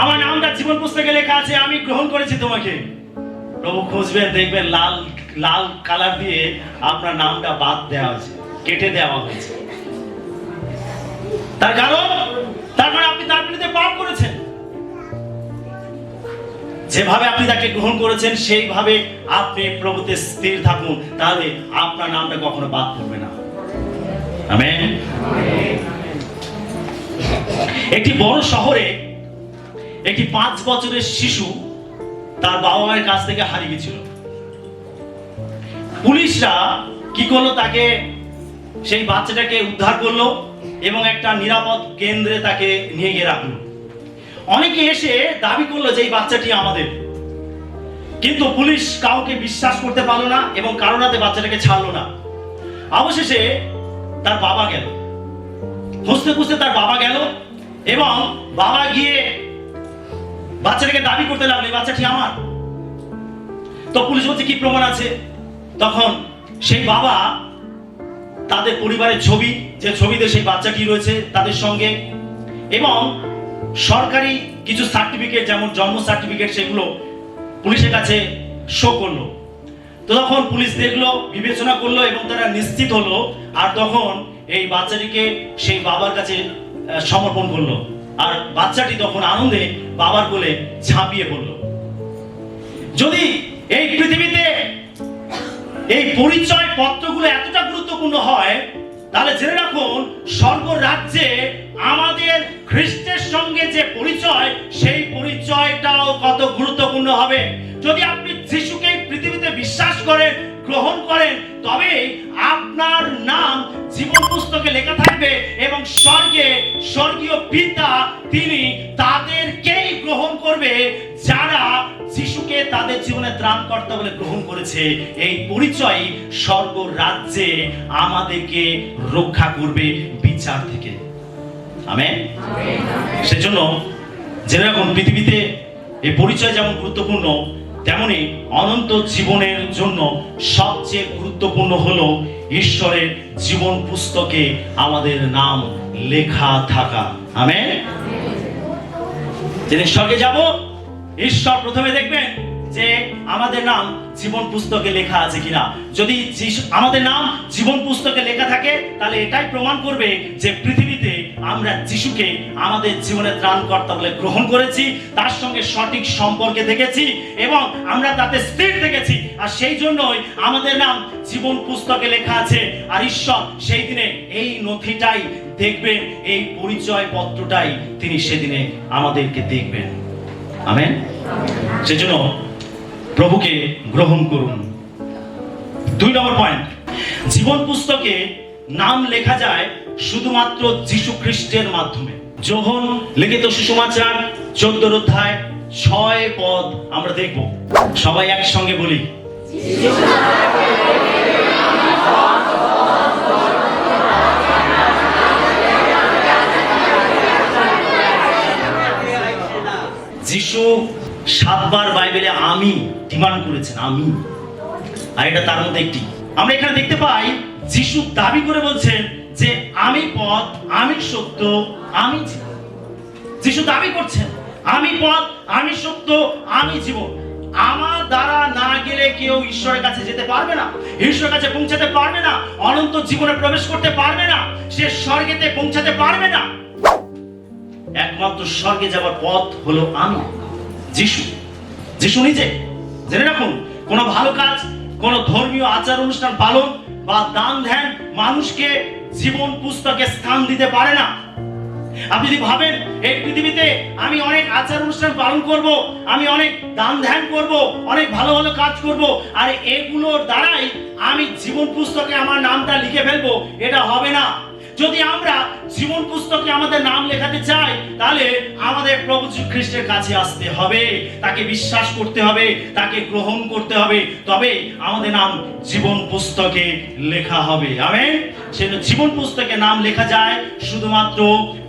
Speaker 1: আমার নামটা জীবন পুস্তকে লেখা আছে, আমি গ্রহণ করেছি তোমাকে। প্রভু খুঁজবেন, দেখবেন লাল লাল কালার দিয়ে আপনার নামটা বাদ দেওয়া হয়েছে, কেটে দেওয়া হয়েছে। তার কারণ আপনি তার বিরুদ্ধে পাপ করেছেন। যেভাবে আপনি তাকে গ্রহণ করেছেন সেইভাবে আপনি প্রভুতে স্থির থাকুন, তাহলে আপনার নামটা কখনো বাদ পড়বে না। আমেন। একটি বড় শহরে একটি 5 বছরের শিশু তার বাবা মায়ের কাছ থেকে হারিয়ে গেছিল। পুলিশরা কি করলো, তাকে সেই বাচ্চাটাকে উদ্ধার করলো এবং একটা নিরাপদ কেন্দ্রে তাকে নিয়ে গিয়ে রাখলো। অনেকে এসে দাবি করলো যে এই বাচ্চাটি আমাদের, কিন্তু পুলিশ কাউকে বিশ্বাস করতে পারলো না এবং কারোর হাতে বাচ্চাটাকে ছাড়লো না। অবশেষে তার বাবা গেল, খুঁজতে খুঁজতে তার বাবা গেল এবং বাবা গিয়ে বাচ্চাটাকে দাবি করতে লাগলো, এই বাচ্চাটি আমার। তো পুলিশ বলছে কি প্রমাণ আছে? তখন সেই বাবা তাদের পরিবারের ছবি, যে ছবিতে সেই বাচ্চাটি রয়েছে তাদের সঙ্গে, এবং সরকারি কিছু সার্টিফিকেট যেমন জন্ম সার্টিফিকেট, সেগুলো পুলিশের কাছে শো করলো। তো তখন পুলিশ দেখলো, বিবেচনা করলো এবং তারা নিশ্চিত হলো, আর তখন এই বাচ্চাটিকে সেই বাবার কাছে সমর্পণ করলো। আর বাচ্চাটি তখন আনন্দে বাবার কোলে ঝাঁপিয়ে পড়লো। যদি এই পৃথিবীতে এই পরিচয় পত্রগুলো এতটা গুরুত্বপূর্ণ হয়, তাহলে জেনে রাখুন স্বর্গ রাজ্যে আমাদের খ্রিস্টের সঙ্গে যে পরিচয়, সেই পরিচয়টাও কত গুরুত্বপূর্ণ হবে। যদি আপনি যিশুকে পৃথিবীতে বিশ্বাস করেন, গ্রহণ করেন, তবে আপনার নাম জীবন পুস্তকে লেখা থাকবে এবং স্বর্গে স্বর্গীয় পিতা তিনি তাদেরকেই গ্রহণ করবে যারা যিশুকে তাদের জীবনে ত্রাণকর্তা বলে গ্রহণ করেছে। এই পরিচয় স্বর্গ রাজ্যে আমাদেরকে রক্ষা করবে বিচার থেকে। আমেন। সেজন্য জেনে রাখুন পৃথিবীতে এই পরিচয় যেমন গুরুত্বপূর্ণ, তেমনি অনন্ত জীবনের জন্য সবচেয়ে গুরুত্বপূর্ণ হলো ঈশ্বরের জীবন পুস্তকে আমাদের নাম লেখা থাকা। আমেন। যেদিন স্বর্গে যাব, ঈশ্বর প্রথমে দেখবেন যে আমাদের নাম জীবন পুস্তকে লেখা আছে কিনা। যদি আমাদের নাম জীবন পুস্তকে লেখা থাকে, তাহলে এটাই প্রমাণ করবে যে পৃথিবীতে আমরা যিশুকে আমাদের জীবনের ত্রাণকর্তা বলে গ্রহণ করেছি, তার সঙ্গে সঠিক সম্পর্কে দেখেছি এবং আমরা তাতে স্থির দেখেছি। আর সেই জন্যই আমাদের নাম জীবন পুস্তকে লেখা আছে। আর ঈশ্বর সেই দিনে এই নথিটাই দেখবেন, এই পরিচয় পত্রটাই তিনি সেদিনে আমাদেরকে দেখবেন। আমেন। সেজন্য প্রভুকে গ্রহণ করুন। 2 নম্বর পয়েন্ট, জীবন পুস্তকে নাম লেখা যায় শুধুমাত্র যীশু খ্রিস্টের মাধ্যমে। যোহন লিখিত সুসমাচার 14 অধ্যায় 6 পদ আমরা দেখব। সবাই একসঙ্গে বলি, যিশু 7 বার বাইবেলে আমি ডিমান্ড করেছেন, আমি, আর এটা তার মধ্যে একটি। আমরা এখানে দেখতে পাই যিশু দাবি করে বলছেন যে আমি পথ, আমি সত্য, আমি জীবন। যিশু দাবি করছেন আমি পথ, আমি সত্য, আমি জীবন। আমার দ্বারা না গেলে কেউ ঈশ্বরের কাছে যেতে পারবে না, ঈশ্বরের কাছে পৌঁছাতে পারবে না, অনন্ত জীবনে প্রবেশ করতে পারবে না, সে স্বর্গেতে পৌঁছাতে পারবে না। একমাত্র স্বর্গে যাওয়ার পথ হলো আমি, যিশু। যিশু নিজে। জেনে রাখুন কোন ভালো কাজ, কোন ধর্মীয় আচার অনুষ্ঠান পালন বা দান ধ্যান মানুষকে জীবন পুস্তকে স্থান দিতে পারে না। আপনি যদি ভাবেন এই পৃথিবীতে আমি অনেক আচার অনুষ্ঠান পালন করব, আমি অনেক দান ধ্যান করব, অনেক ভালো ভালো কাজ করব, আর এগুলোর দ্বারাই আমি জীবন পুস্তকে আমার নামটা লিখে ফেলবো, এটা হবে না। যদি আমরা জীবন পুস্তকে আমাদের নাম লেখাতে চাই, তাহলে আমাদের প্রভু যীশু খ্রিস্টের কাছে আসতে হবে, তাকে বিশ্বাস করতে হবে, তাকে গ্রহণ করতে হবে, তবে আমাদের নাম জীবন পুস্তকে লেখা হবে। আমেন। সেজন্য জীবন পুস্তকে নাম লেখা যায় শুধুমাত্র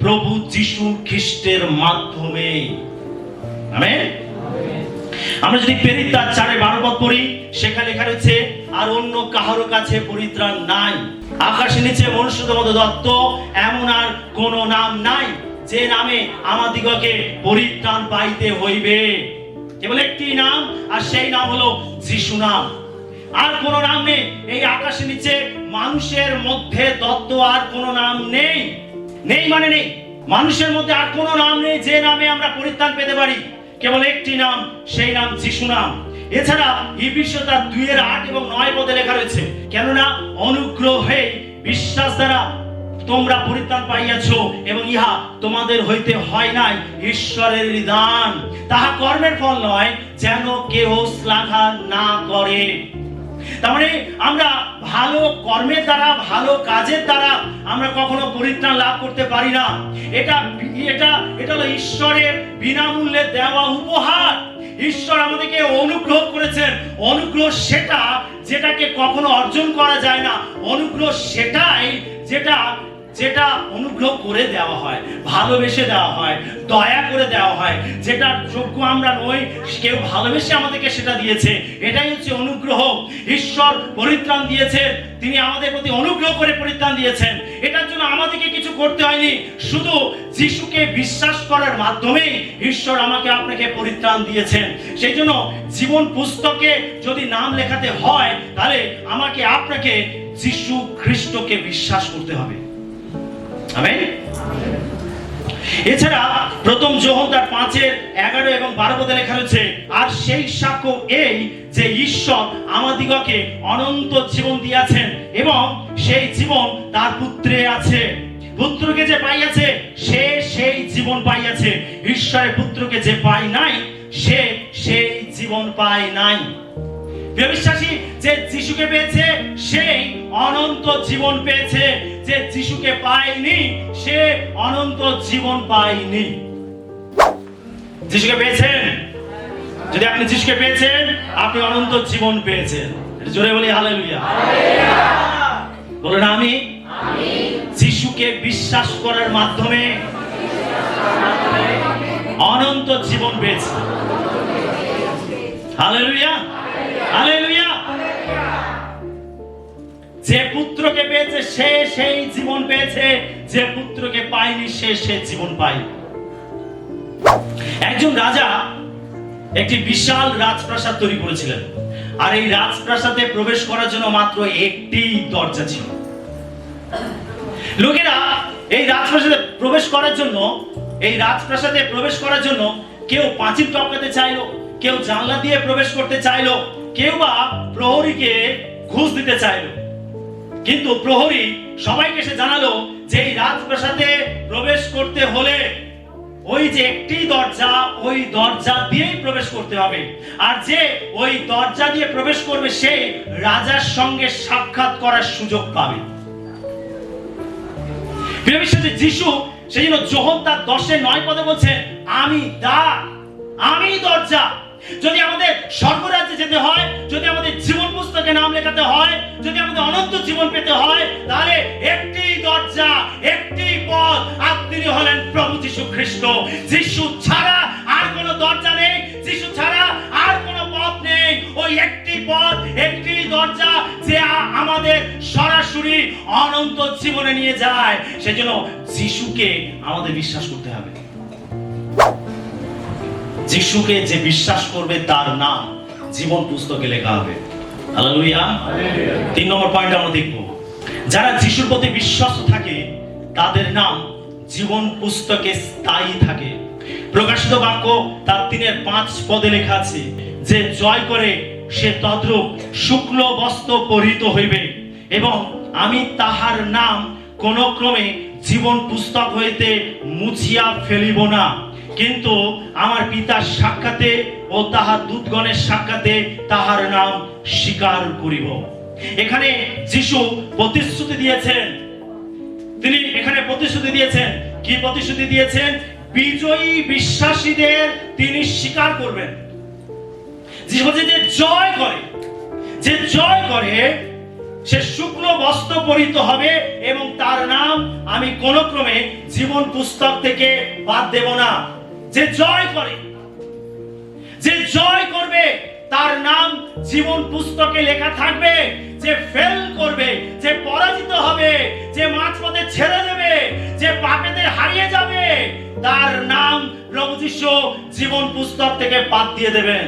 Speaker 1: প্রভু যীশু খ্রিস্টের মাধ্যমে। আমেন। আমরা যদি প্রেরিত 4:12 পদ পড়ি, সেখানে লেখা রয়েছে আর অন্য কাহারো কাছে পরিত্রাণ নাই, আকাশের নিচে মনুষ্যদের মধ্যে দত্ত এমন আর কোন নাম নাই যে নামে আমাদিগকে পরিত্রাণ পাইতে হইবে। কেবল একটি নাম, আর সেই নাম হলো যিশু নাম। আর কোন নাম নেই এই আকাশের নিচে মানুষের মধ্যে দত্ত, আর কোন নাম নেই। নেই মানে নেই, মানুষের মধ্যে আর কোন নাম নেই যে নামে আমরা পরিত্রাণ পেতে পারি। কেবল একটি নাম, সেই নাম যিশু নাম। এছাড়া ইফিসীয় 2:8 এবং 9 পদে লেখা রয়েছে, কেননা অনুগ্রহে বিশ্বাস দ্বারা তোমরা পরিত্রাণ পাইয়াছ, এবং ইহা তোমাদের হইতে হয় নাই, ঈশ্বরের দান, তাহা কর্মের ফল নয়, যেন কেহ শ্লাঘা না করে। তার মানে আমরা ভালো কর্মের দ্বারা, ভালো কাজের দ্বারা আমরা কখনো পরিত্রাণ লাভ করতে পারি না। এটা হলো ঈশ্বরের বিনামূল্যে দেওয়া উপহার। ঈশ্বর আমাদেরকে অনুগ্রহ করেছেন। অনুগ্রহ সেটা যেটাকে কখনো অর্জন করা যায় না। অনুগ্রহ সেটাই যেটা যেটা অনুগ্রহ করে দেওয়া হয়, ভালোবেসে দেওয়া হয়, দয়া করে দেওয়া হয়। যেটা যোগ্য আমরা নই, কেউ ভালোবেসে আমাদেরকে সেটা দিয়েছে। এটাই হচ্ছে অনুগ্রহ। ঈশ্বর পরিত্রাণ দিয়েছেন, তিনি আমাদের প্রতি অনুগ্রহ করে পরিত্রাণ দিয়েছেন। এটার জন্য আমাদেরকে কিছু করতে হয়নি, শুধু যিশুকে বিশ্বাস করার মাধ্যমে ঈশ্বর আমাকে আপনাকে পরিত্রাণ দিয়েছেন। সেই জন্য জীবন পুস্তকে যদি নাম লেখাতে হয়, তাহলে আমাকে আপনাকে যিশু খ্রিস্টকে বিশ্বাস করতে হবে। আমেন। এছাড়া প্রথম যোহন তার 5:11 এবং 12 পদে লেখা রয়েছে, আর সেই সাক্ষ্য এই যে ঈশ্বর আমাদিগকে অনন্ত জীবন দিয়েছেন এবং সেই জীবন তার পুত্রে আছে। পুত্রকে যে পাইয়াছে সে সেই জীবন পাইয়াছে, ঈশ্বরের পুত্রকে যে পায় নাই সে সেই জীবন পায় নাই। বিশ্বাসী যে যিশুকে পেয়েছে সেই অনন্ত জীবন পেয়েছে, যে যিশুকে পায়নি সে অনন্ত জীবন পায়নি। যিশুকে পেয়েছেন, যদি আপনি যিশুকে পেয়েছেন আপনি অনন্ত জীবন পেয়েছেন। জোরে বলি হালেলুয়া। বলুন আমি যিশুকে বিশ্বাস করার মাধ্যমে অনন্ত জীবন পেয়েছি। Hallelujah hallelujah. যে পুত্রকে পেয়েছে সে সেই জীবন পেয়েছে, যে পুত্রকে পায়নি সে সেই জীবন পায়। একজন রাজা একটি বিশাল রাজপ্রাসাদ তৈরি করেছিলেন, আর এই রাজপ্রাসাদে প্রবেশ করার জন্য মাত্র একটি দরজা ছিল। লোকেরা এই রাজপ্রাসাদে প্রবেশ করার জন্য কেউ পাঁচিল টপকাতে চাইলো, কেউ জানলা দিয়ে প্রবেশ করতে চাইলো, কেউ বা প্রহরীকে ঘুষ দিতে চাইলো। কিন্তু প্রহরী সবাইকে সে জানালো যে এই রাজপ্রাসাদে প্রবেশ করতে হলে ওই যে একটি দরজা, ওই দরজা দিয়েই প্রবেশ করতে হবে। আর যে ওই দরজা দিয়ে প্রবেশ করবে সে রাজার সঙ্গে সাক্ষাৎ করার সুযোগ পাবে। প্রিয় বিশ্বাসী, যিশু সেই জন্য যোহন তার 10:9 পদে বলছে, আমি দ্বার, আমি দরজা। যদি আমাদের স্বর্গরাজ্যে যেতে হয়, যদি আমাদের জীবন পুস্তকে নাম লেখাতে হয়, যদি আমাদের অনন্ত জীবন পেতে হয়, তাহলে একটি দরজা, একটি পথ, আর তিনি হলেন প্রভু যিশু খ্রিস্ট। যিশু ছাড়া আর কোনো দরজা নেই, যিশু ছাড়া আর কোনো পথ নেই। ওই একটি পথ, একটি দরজা যে আমাদের সরাসরি অনন্ত জীবনে নিয়ে যায়। সেজন্য যিশুকে আমাদের বিশ্বাস করতে হবে। যিশুকে যে বিশ্বাস করবে তার নাম জীবন পুস্তকে লেখা হবে। হালেলুয়া। 3 নম্বর পয়েন্ট আমরা দেখব, যারা যিশুর প্রতি বিশ্বস্ত থাকে তাদের নাম জীবন পুস্তকে স্থায়ী থাকে। প্রকাশিত বাক্য তার 3:5 পদে লেখা আছে, যে জয় করে সে তদ্রূপ শুক্ল বস্ত্র পরিহিত হইবে এবং আমি তাহার নাম কোন ক্রমে জীবন পুস্তক হইতে মুছিয়া ফেলিব না, কিন্তু আমার পিতার সাক্ষাতে ও তাহার দূতগণের সাক্ষাতে তাহার নাম স্বীকার করিব। এখানে যিশু প্রতিশ্রুতি দিয়েছেন, তিনি এখানে প্রতিশ্রুতি দিয়েছেন। কি প্রতিশ্রুতি দিয়েছেন? বিজয়ী বিশ্বাসীদের তিনি স্বীকার করবেন। যিশু বলছে যে জয় করে সে শুক্ল বস্ত্র পরিহিত হবে এবং তার নাম আমি কোন ক্রমে জীবন পুস্তক থেকে বাদ দেব না। যে জয় করবে তার নাম জীবন পুস্তকে লেখা থাকবে। যে ফেল করবে, যে পরাজিত হবে, যে মাঝপথে ছেড়ে দেবে, যে পাপেদের হারিয়ে যাবে, তার নাম প্রভু যিশু জীবন পুস্তক থেকে বাদ দিয়ে দেবেন।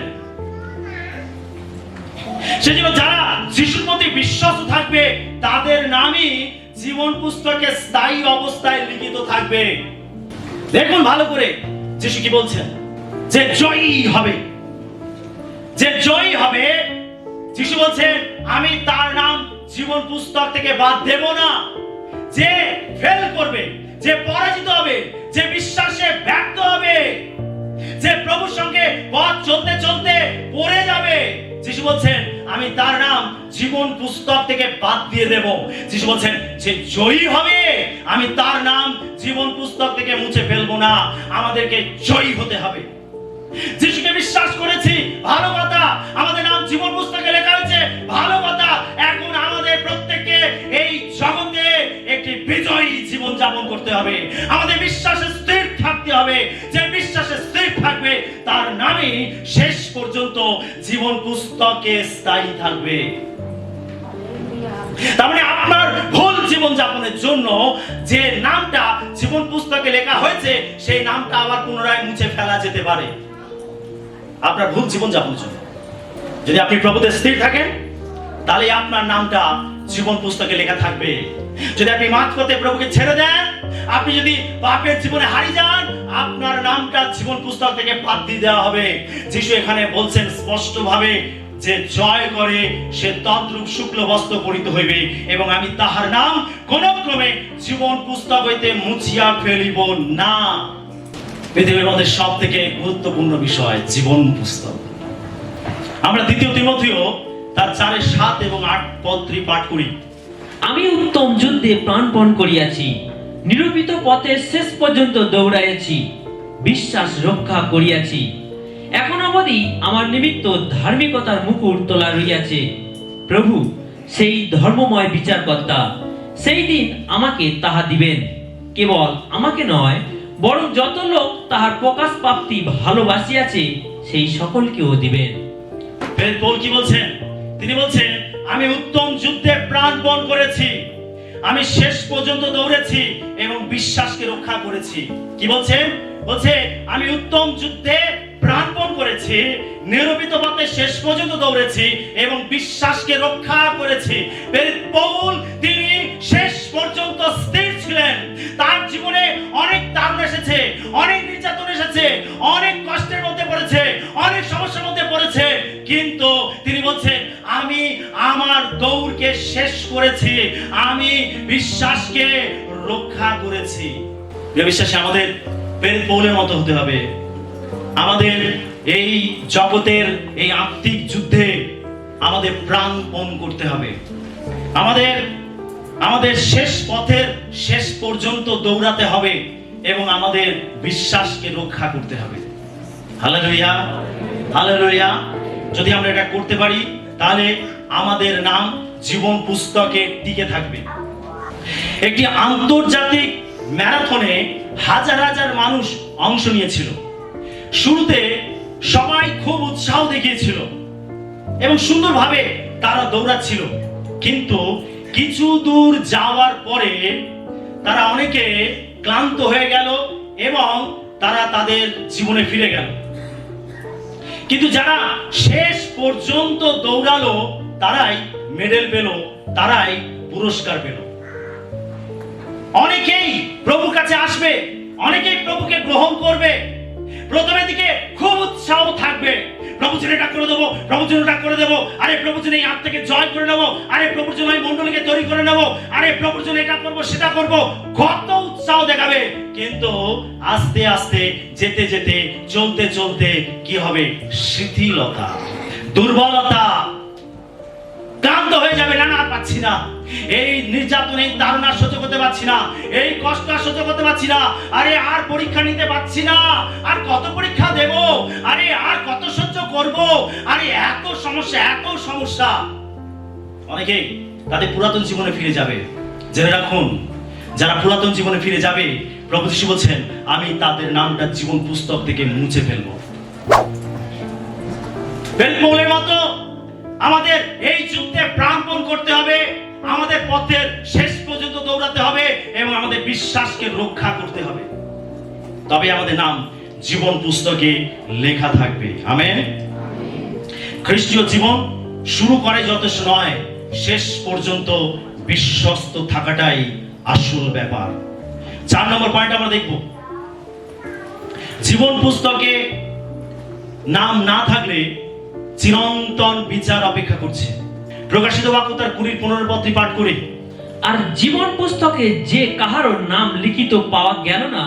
Speaker 1: সেজন্য যারা যিশুর প্রতি বিশ্বাস থাকবে তাদের নামই জীবন পুস্তকে স্থায়ী অবস্থায় লিখিত থাকবে। দেখুন ভালো করে যিশু কি বলছেন, যে জয়ী হবে। যিশু বলছেন আমি তার নাম জীবন পুস্তক থেকে বাদ দেব না। যে ফেল করবে, যে পরাজিত হবে, যে বিশ্বাসে ব্যর্থ হবে, যে প্রভুর সঙ্গে পথ চলতে চলতে পড়ে যাবে, যিশু বলছেন আমি তার নাম জীবন পুস্তক থেকে বাদ দিয়ে দেব। যিশু বলছেন যে জয়ী হবে, আমি তার নাম জীবন পুস্তক থেকে মুছে ফেলবো না। আমাদেরকে জয়ী হতে হবে। যিশুকে বিশ্বাস করেছি, ভালো কথা, আমাদের নাম জীবন পুস্তকে লেখা হয়েছে, ভালো কথা। এখন আমাদের প্রত্যেককে এই জগতে একটি বিজয়ী জীবন যাপন করতে হবে। আমাদের বিশ্বাসে স্থির থাকতে হবে। যে বিশ্বাসে স্থির থাকবে তার নামই শেষ পর্যন্ত জীবন পুস্তকে স্থায়ী থাকবে। তার মানে আপনার ভুল জীবন যাপনের জন্য যে নামটা জীবন পুস্তকে লেখা হয়েছে সেই নামটা আবার পুনরায় মুছে ফেলা যেতে পারে। আপনার ভুল জীবন যাপনের জন্য যদি আপনি প্রভুতে স্থির থাকেন তাহলে আপনার নামটা জীবন পুস্তকে লেখা থাকবে। যদি আপনি মাঝপথে প্রভুকে ছেড়ে দেন, আপনি যদি পাপের জীবনে হারিয়ে যান, আপনার নামটা জীবন পুস্তক থেকে বাদ দিয়ে দেওয়া হবে। যিশু এখানে বলছেন স্পষ্টভাবে যে জয় করে সে তদ্রূপ শুক্ল বস্ত্র পরিত হইবে এবং আমি তাহার নাম কোন ক্রমে জীবন পুস্তক হইতে মুছিয়া ফেলিব না। পৃথিবীর মধ্যে সব থেকে গুরুত্বপূর্ণ বিষয় জীবন পুস্তক। আমরা 2 তিমথেয় তার 4:7 এবং 8 পদটি পাঠ করি।
Speaker 2: আমি উত্তম যুদ্ধে প্রাণপণ করিয়াছি, নিরূপিত পথে শেষ পর্যন্ত দৌড়াইয়াছি, বিশ্বাস রক্ষা করিয়াছি। এখন অবধি আমার নিমিত্ত ধার্মিকতার মুকুট তোলা রইয়াছে। প্রভু সেই ধর্মময় বিচারকর্তা সেই দিন আমাকে তাহা দিবেন। কেবল আমাকে নয়, বরং যত লোক তাহার প্রকাশ প্রাপ্তি ভালোবাসিয়াছে সেই সকলকেও দিবেন।
Speaker 1: পৌল কি বলছেন? তিনি বলছেন আমি উত্তম যুদ্ধে প্রাণপণ করেছি, আমি শেষ পর্যন্ত দৌড়েছি এবং বিশ্বাসকে রক্ষা করেছি। কি বলছেন? বলছে আমি উত্তম যুদ্ধে প্রাণপণ করেছি, নিরূপিত পথে শেষ পর্যন্ত দৌড়েছি এবং বিশ্বাসকে রক্ষা করেছি। পৌল তিনি শেষ পর্যন্ত স্থির ছিলেন। তার জীবনে অনেক তাড়না এসেছে, অনেক নির্যাতন এসেছে, অনেক কষ্টের মধ্যে পড়েছে, অনেক সমস্যার মধ্যে পড়েছে, কিন্তু তিনি বলছেন আমি আমার দৌড়কে শেষ করেছি, আমি বিশ্বাসকে রক্ষা করেছি। বিশ্বাসে আমাদের পৌলের মতো হতে হবে। আমাদের এই জগতের এই আত্মিক যুদ্ধে আমাদের প্রাণপণ করতে হবে। আমাদের শেষ পথের শেষ পর্যন্ত দৌড়াতে হবে এবং আমাদের বিশ্বাসকে রক্ষা করতে হবে। Hallelujah, hallelujah. যদি আমরা এটা করতে পারি তাহলে আমাদের নাম জীবন পুস্তকে টিকে থাকবে। একটি আন্তর্জাতিক ম্যারাথনে হাজার হাজার মানুষ অংশ নিয়েছিল। শুরুতে সবাই খুব উৎসাহ দেখিয়েছিল এবং সুন্দরভাবে তারা দৌড়াচ্ছিল, কিন্তু কিছু দূর যাওয়ার পরে তারা অনেকে ক্লান্ত হয়ে গেল এবং তারা তাদের জীবনে ফিরে গেল। কিন্তু যারা শেষ পর্যন্ত দৌড়ালো তারাই মেডেল পেল, তারাই পুরস্কার পেল। অনেকেই প্রভুর কাছে আসবে, অনেকেই প্রভুকে গ্রহণ করবে। প্রথমের দিকে খুব উৎসাহ থাকবে, প্রভুর জন্য এটা করে দেবো, প্রভুর জন্য এটা করে দেবো, আরে প্রভুর জন্য এই আত্মাকে জয় করে নেবো, আরে প্রভুর জন্য এই মণ্ডলীকে তৈরি করে নেবো, আরে প্রভুর জন্য এটা করবো সেটা করবো, কত উৎসাহ দেখাবে। কিন্তু আস্তে আস্তে যেতে যেতে চলতে চলতে কি হবে? শিথিলতা, দুর্বলতা, ক্লান্ত হয়ে যাবে। না না, পাচ্ছি না, এই নির্যাতন, এই তাড়না সহ্য করতে পারছি না, এই কষ্ট আর সহ্য করতে পারছি না, আরে আর পরীক্ষা নিতে পারছি না, আর কত পরীক্ষা দেব, আরে আর কত সহ্য করব, আরে এত সমস্যা, এত সমস্যা। অনেকেই তাদের পুরাতন জীবনে ফিরে যাবে। জেনে রাখুন, যারা পুরাতন জীবনে ফিরে যাবে, প্রভু যিশু বলছেন আমি তাদের নামটা জীবন পুস্তক থেকে মুছে ফেলবো। পৌলের মতো আমাদের এই যুদ্ধে প্রাণপণ করতে হবে, আমাদের পথের শেষ পর্যন্ত দৌড়াতে হবে এবং আমাদের বিশ্বাসকে রক্ষা করতে হবে। তবে আমাদের নাম জীবন পুস্তকে লেখা থাকবে। আমেন। খ্রিস্টীয় জীবন শুরু করে যথেষ্ট নয়, শেষ পর্যন্ত বিশ্বস্ত থাকাটাই আসল ব্যাপার। 4 নম্বর পয়েন্ট আমরা দেখব, জীবন পুস্তকে নাম না থাকলে চিরন্তন বিচার অপেক্ষা করছে। প্রকাশিত বাক্য তার 20-15 পদটি পাঠ করে।
Speaker 2: আর জীবন পুস্তকে যে কাহারও নাম লিখিত পাওয়া গেল না,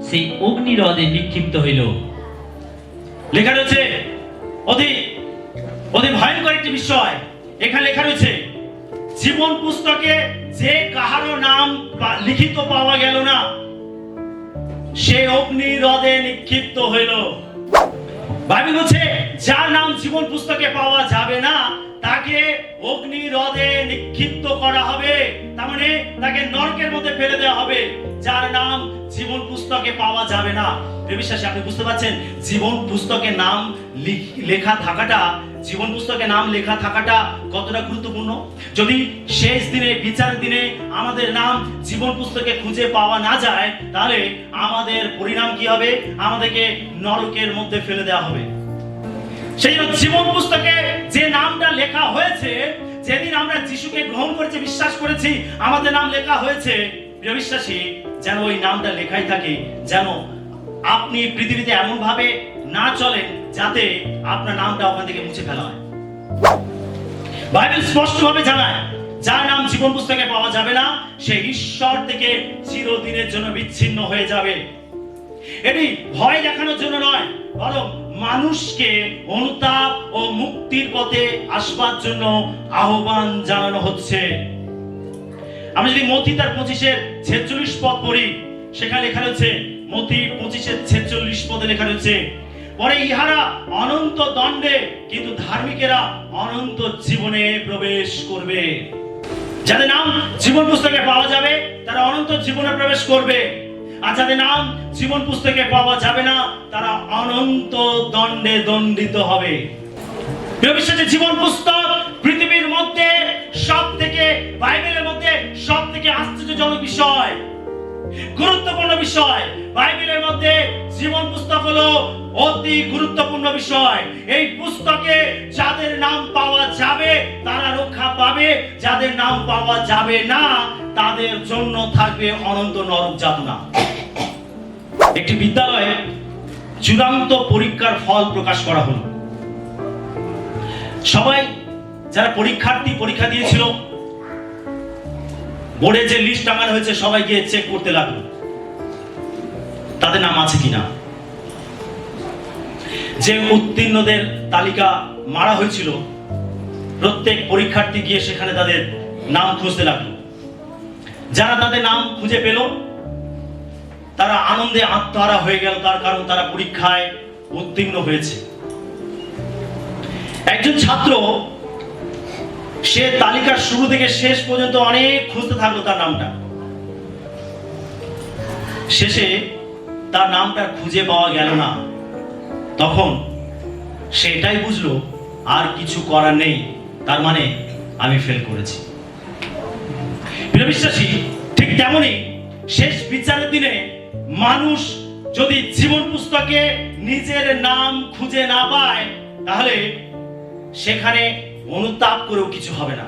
Speaker 2: সেই অগ্নিহ্রদে নিক্ষিপ্ত হইল।
Speaker 1: লেখা রয়েছে অতি ভয়ঙ্কর একটি বিষয়। এখানে লেখা রয়েছে জীবন পুস্তকে যে কাহারও নাম লিখিত পাওয়া গেল না, সে অগ্নিহ্রদে নিক্ষিপ্ত হইল। বাইবেল বলছে যার নাম জীবন পুস্তকে পাওয়া যাবে না তাকে অগ্নি হ্রদে নিক্ষিপ্ত করা হবে, তার মানে তাকে নরকের মধ্যে ফেলে দেওয়া হবে। যার নাম জীবন পুস্তকে পাওয়া যাবে না। বিশ্বাসী, আপনি বুঝতে পারছেন জীবন পুস্তকে নাম লেখা থাকাটা, জীবন পুস্তকে নাম লেখা থাকাটা কতটা গুরুত্বপূর্ণ। যদি শেষ দিনে, বিচার দিনে আমাদের নাম জীবন পুস্তকে খুঁজে পাওয়া না যায়, তাহলে আমাদের পরিণাম কি হবে? আমাদেরকে নরকের মধ্যে ফেলে দেওয়া হবে। সেই জন্য জীবন পুস্তকে যে নামটা লেখা হয়েছে, যেদিন আমরা যিশুকে গ্রহণ করেছি, বিশ্বাস করেছি, আমাদের নাম লেখা হয়েছে, প্রিয় বিশ্বাসী, যেন ওই নামটা লেখাই থাকে, যেন আপনি পৃথিবীতে এমন ভাবে না চলেন যাতে আপনার নামটা ওখান থেকে মুছে ফেলা হয়। বাইবেল স্পষ্টভাবে জানায় যার নাম জীবন পুস্তকে পাওয়া যাবে না সে ঈশ্বর থেকে চিরদিনের জন্য বিচ্ছিন্ন হয়ে যাবে। এটি ভয় দেখানোর জন্য নয়, বরং মানুষকে অনুতাপ ও মুক্তির পথে আসবার জন্য আহ্বান জানানো হচ্ছে। আমরা যদি মথি তার 25:46 পদ পড়ি, সেখানে লেখা রয়েছে, মথি 25:46 পদে লেখা রয়েছে, পরে ইহারা অনন্ত দণ্ডে কিন্তু ধার্মিকেরা অনন্ত জীবনে প্রবেশ করবে। যাদের নাম জীবন পুস্তকে পাওয়া যাবে তারা অনন্ত জীবনে প্রবেশ করবে, আর যাদের নাম জীবন পুস্তকে পাওয়া যাবে না তারা অনন্ত দণ্ডে দণ্ডিত হবে। বিশ্বাসী, জীবন পুস্তক পৃথিবীর মধ্যে সব থেকে, বাইবেলের মধ্যে সব থেকে আশ্চর্যজনক বিষয়, গুরুত্বপূর্ণ বিষয়। বাইবেলের মধ্যে জীবন পুস্তক হলো অতি গুরুত্বপূর্ণ বিষয়। এই পুস্তকে যাদের নাম পাওয়া যাবে তারা রক্ষা পাবে, যাদের নাম পাওয়া যাবে না তাদের জন্য থাকবে অনন্ত নরক যাতনা। একটি বিদ্যালয়ে চূড়ান্ত পরীক্ষার ফল প্রকাশ করা হলো। সবাই যারা পরীক্ষার্থী পরীক্ষা দিয়েছিল, বোর্ডে যে লিস্ট টাঙানো হয়েছে সবাই গিয়ে চেক করতে লাগলো তাদের নাম আছে কিনা। যে উত্তীর্ণদের তালিকা মারা হয়েছিল, প্রত্যেক পরীক্ষার্থী গিয়ে সেখানে তাদের নাম খুঁজতে লাগলো। যারা তাদের নাম খুঁজে পেল তারা আনন্দে আত্মহারা হয়ে গেল, তার কারণ তারা পরীক্ষায় উত্তীর্ণ হয়েছে। একজন ছাত্র সে তালিকার শুরু থেকে শেষ পর্যন্ত অনেক খুঁজতে থাকলো তার নামটা। শেষে তার নামটা খুঁজে পাওয়া গেল না। তখন সে এটাই বুঝলো আর কিছু করার নেই, তার মানে আমি ফেল করেছি। প্রিয় বিশ্বাসী, ঠিক তেমনই শেষ বিচারের দিনে মানুষ যদি জীবন পুস্তকে নিজের নাম খুঁজে না পায় তাহলে সেখানে অনুতাপ করেও কিছু হবে না।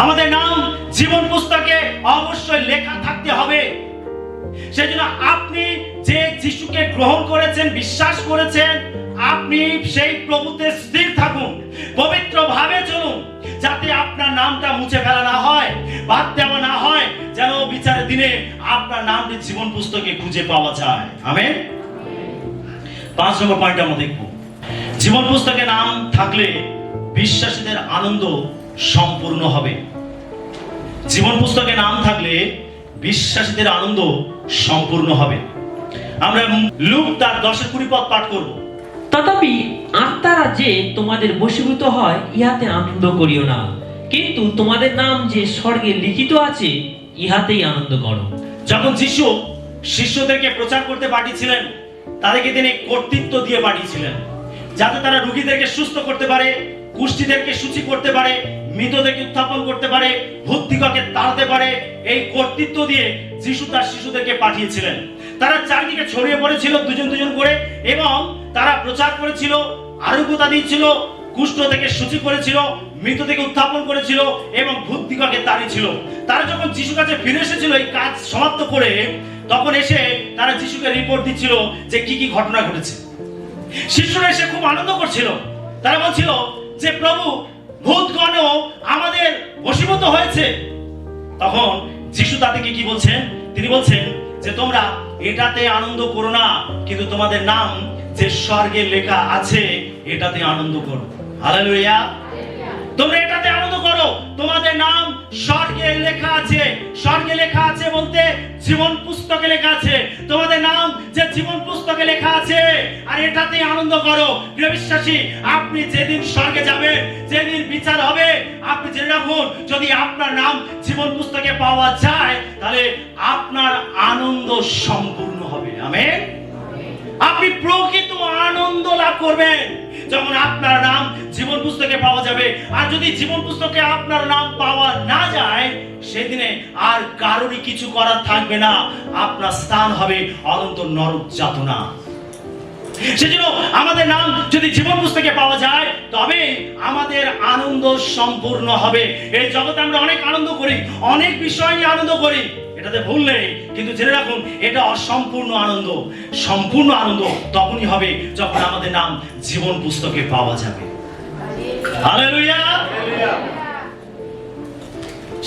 Speaker 1: আমাদের নাম জীবন পুস্তকে অবশ্যই লেখা থাকতে হবে। সেজন্য আপনি যে যিশুকে গ্রহণ করেছেন, বিশ্বাস করেছেন, আপনি সেই প্রভুতে স্থির থাকুন, পবিত্রভাবে চলুন, যাতে আপনার নামটা মুছে ফেলা না হয়, বাদ দেওয়া না হয়, যেন বিচারের দিনে আপনার নামটি জীবন পুস্তকে খুঁজে পাওয়া যায়। আমেন। 5 নম্বর পয়েন্ট আমরা দেখব, জীবন পুস্তকে নাম থাকলে বিশ্বাসীদের আনন্দ সম্পূর্ণ হবে। জীবন পুস্তকে নাম থাকলে বিশ্বাসীদের আনন্দ সম্পূর্ণ হবে। আমরা লুক তার 10:20 পদ পাঠ করব।
Speaker 2: তথাপি আত্মারা যে তোমাদের বশীভূত হয় ইহাতে আনন্দ করিও না, কিন্তু তোমাদের নাম যে স্বর্গে লিখিত আছে ইহাতেই আনন্দ করো।
Speaker 1: যখন যিশু শিষ্যদেরকে প্রচার করতে পাঠিয়েছিলেন, তাদেরকে তিনি কর্তৃত্ব দিয়ে পাঠিয়েছিলেন যাতে তারা রোগীদেরকে সুস্থ করতে পারে, কুষ্ঠীদেরকে সূচি করতে পারে, মৃতদেরকে উত্থাপন করতে পারে, ভূতদিগকে তাড়াতে পারে। এই কর্তৃত্ব দিয়ে যিশু তার শিশুদেরকে পাঠিয়েছিলেন। তারা চারিদিকে ছড়িয়ে পড়েছিল দুজন দুজন করে, এবং তারা প্রচার করেছিল, আরোগ্যতা দিয়েছিল, কুষ্ঠ থেকে সূচি করেছিল, মৃত থেকে উত্থাপন করেছিল এবং ভূতদিগকে তাড়িয়েছিল। তারা যখন যিশুর কাছে ফিরে এসেছিল এই কাজ সমাপ্ত করে, তখন এসে তারা যিশুকে রিপোর্ট দিচ্ছিল যে কি কি ঘটনা ঘটেছে। শিষ্যরা এসে খুব আনন্দ করছিল। তারা বলছিল যে প্রভু, ভূতগণও আমাদের বশীভূত হয়েছে। তখন যিশু তাদেরকে কি বলছেন? তিনি বলছেন যে তোমরা এটাতে আনন্দ করো না, কিন্তু তোমাদের নাম যে স্বর্গে লেখা আছে এটাতে আনন্দ করো। হালেলুয়া। তোমরা এটাতে আনন্দ করো, তোমাদের নাম স্বর্গে লেখা আছে। স্বর্গে লেখা আছে বলতে জীবন পুস্তকে লেখা আছে। তোমাদের নাম যে জীবন পুস্তকে লেখা লেখা আছে, আর এটাতেই আনন্দ করো। প্রিয় বিশ্বাসী, আপনি যেদিন স্বর্গে যাবেন, যেদিন বিচার হবে, আপনি জেনে রাখুন, যদি আপনার নাম জীবন পুস্তকে পাওয়া যায়, তাহলে আপনার আনন্দ সম্পূর্ণ হবে। আমেন। আপনি প্রকৃত আনন্দ লাভ করবেন যখন আপনার নাম জীবন পুস্তকে পাওয়া যাবে। আর যদি জীবন পুস্তকে আপনার নাম পাওয়া না যায়, সেদিনে আর কারোরই কিছু করার থাকবে না, আপনার স্থান হবে অনন্ত নরক যাতনা। সেজন্য আমাদের নাম যদি জীবন পুস্তকে পাওয়া যায়, তবে আমাদের আনন্দ সম্পূর্ণ হবে। এই জগতে আমরা অনেক আনন্দ করি, অনেক বিষয় নিয়ে আনন্দ করি, এটাতে ভুল নেই, কিন্তু জেনে রাখুন এটা অসম্পূর্ণ আনন্দ। সম্পূর্ণ আনন্দ তখনই হবে যখন আমাদের নাম জীবন পুস্তকে পাওয়া যাবে। হালেলুয়া।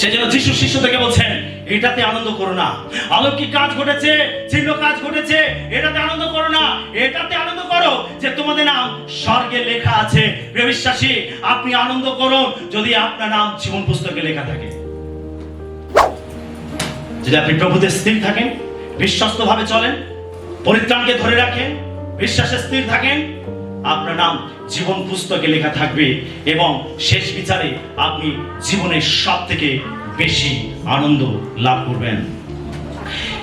Speaker 1: সেজন্য যিশু শিষ্যদেরকে বলছেন, এটাতে আনন্দ করো না। অলৌকিক কাজ ঘটেছে, চিহ্ন কাজ ঘটেছে, এটাতে আনন্দ করো না, এটাতে আনন্দ করো যে তোমাদের নাম স্বর্গে লেখা আছে। প্রিয় বিশ্বাসী, আপনি আনন্দ করুন যদি আপনার নাম জীবন পুস্তকে লেখা থাকে। যদি আপনি প্রভুতে স্থির থাকেন, বিশ্বস্ত ভাবে চলেন, পরিত্রাণকে ধরে রাখেন, বিশ্বাসে স্থির থাকেন, আপনার নাম জীবন পুস্তকে লেখা থাকবে এবং শেষ বিচারে আপনি জীবনের সব থেকে বেশি আনন্দ লাভ করবেন।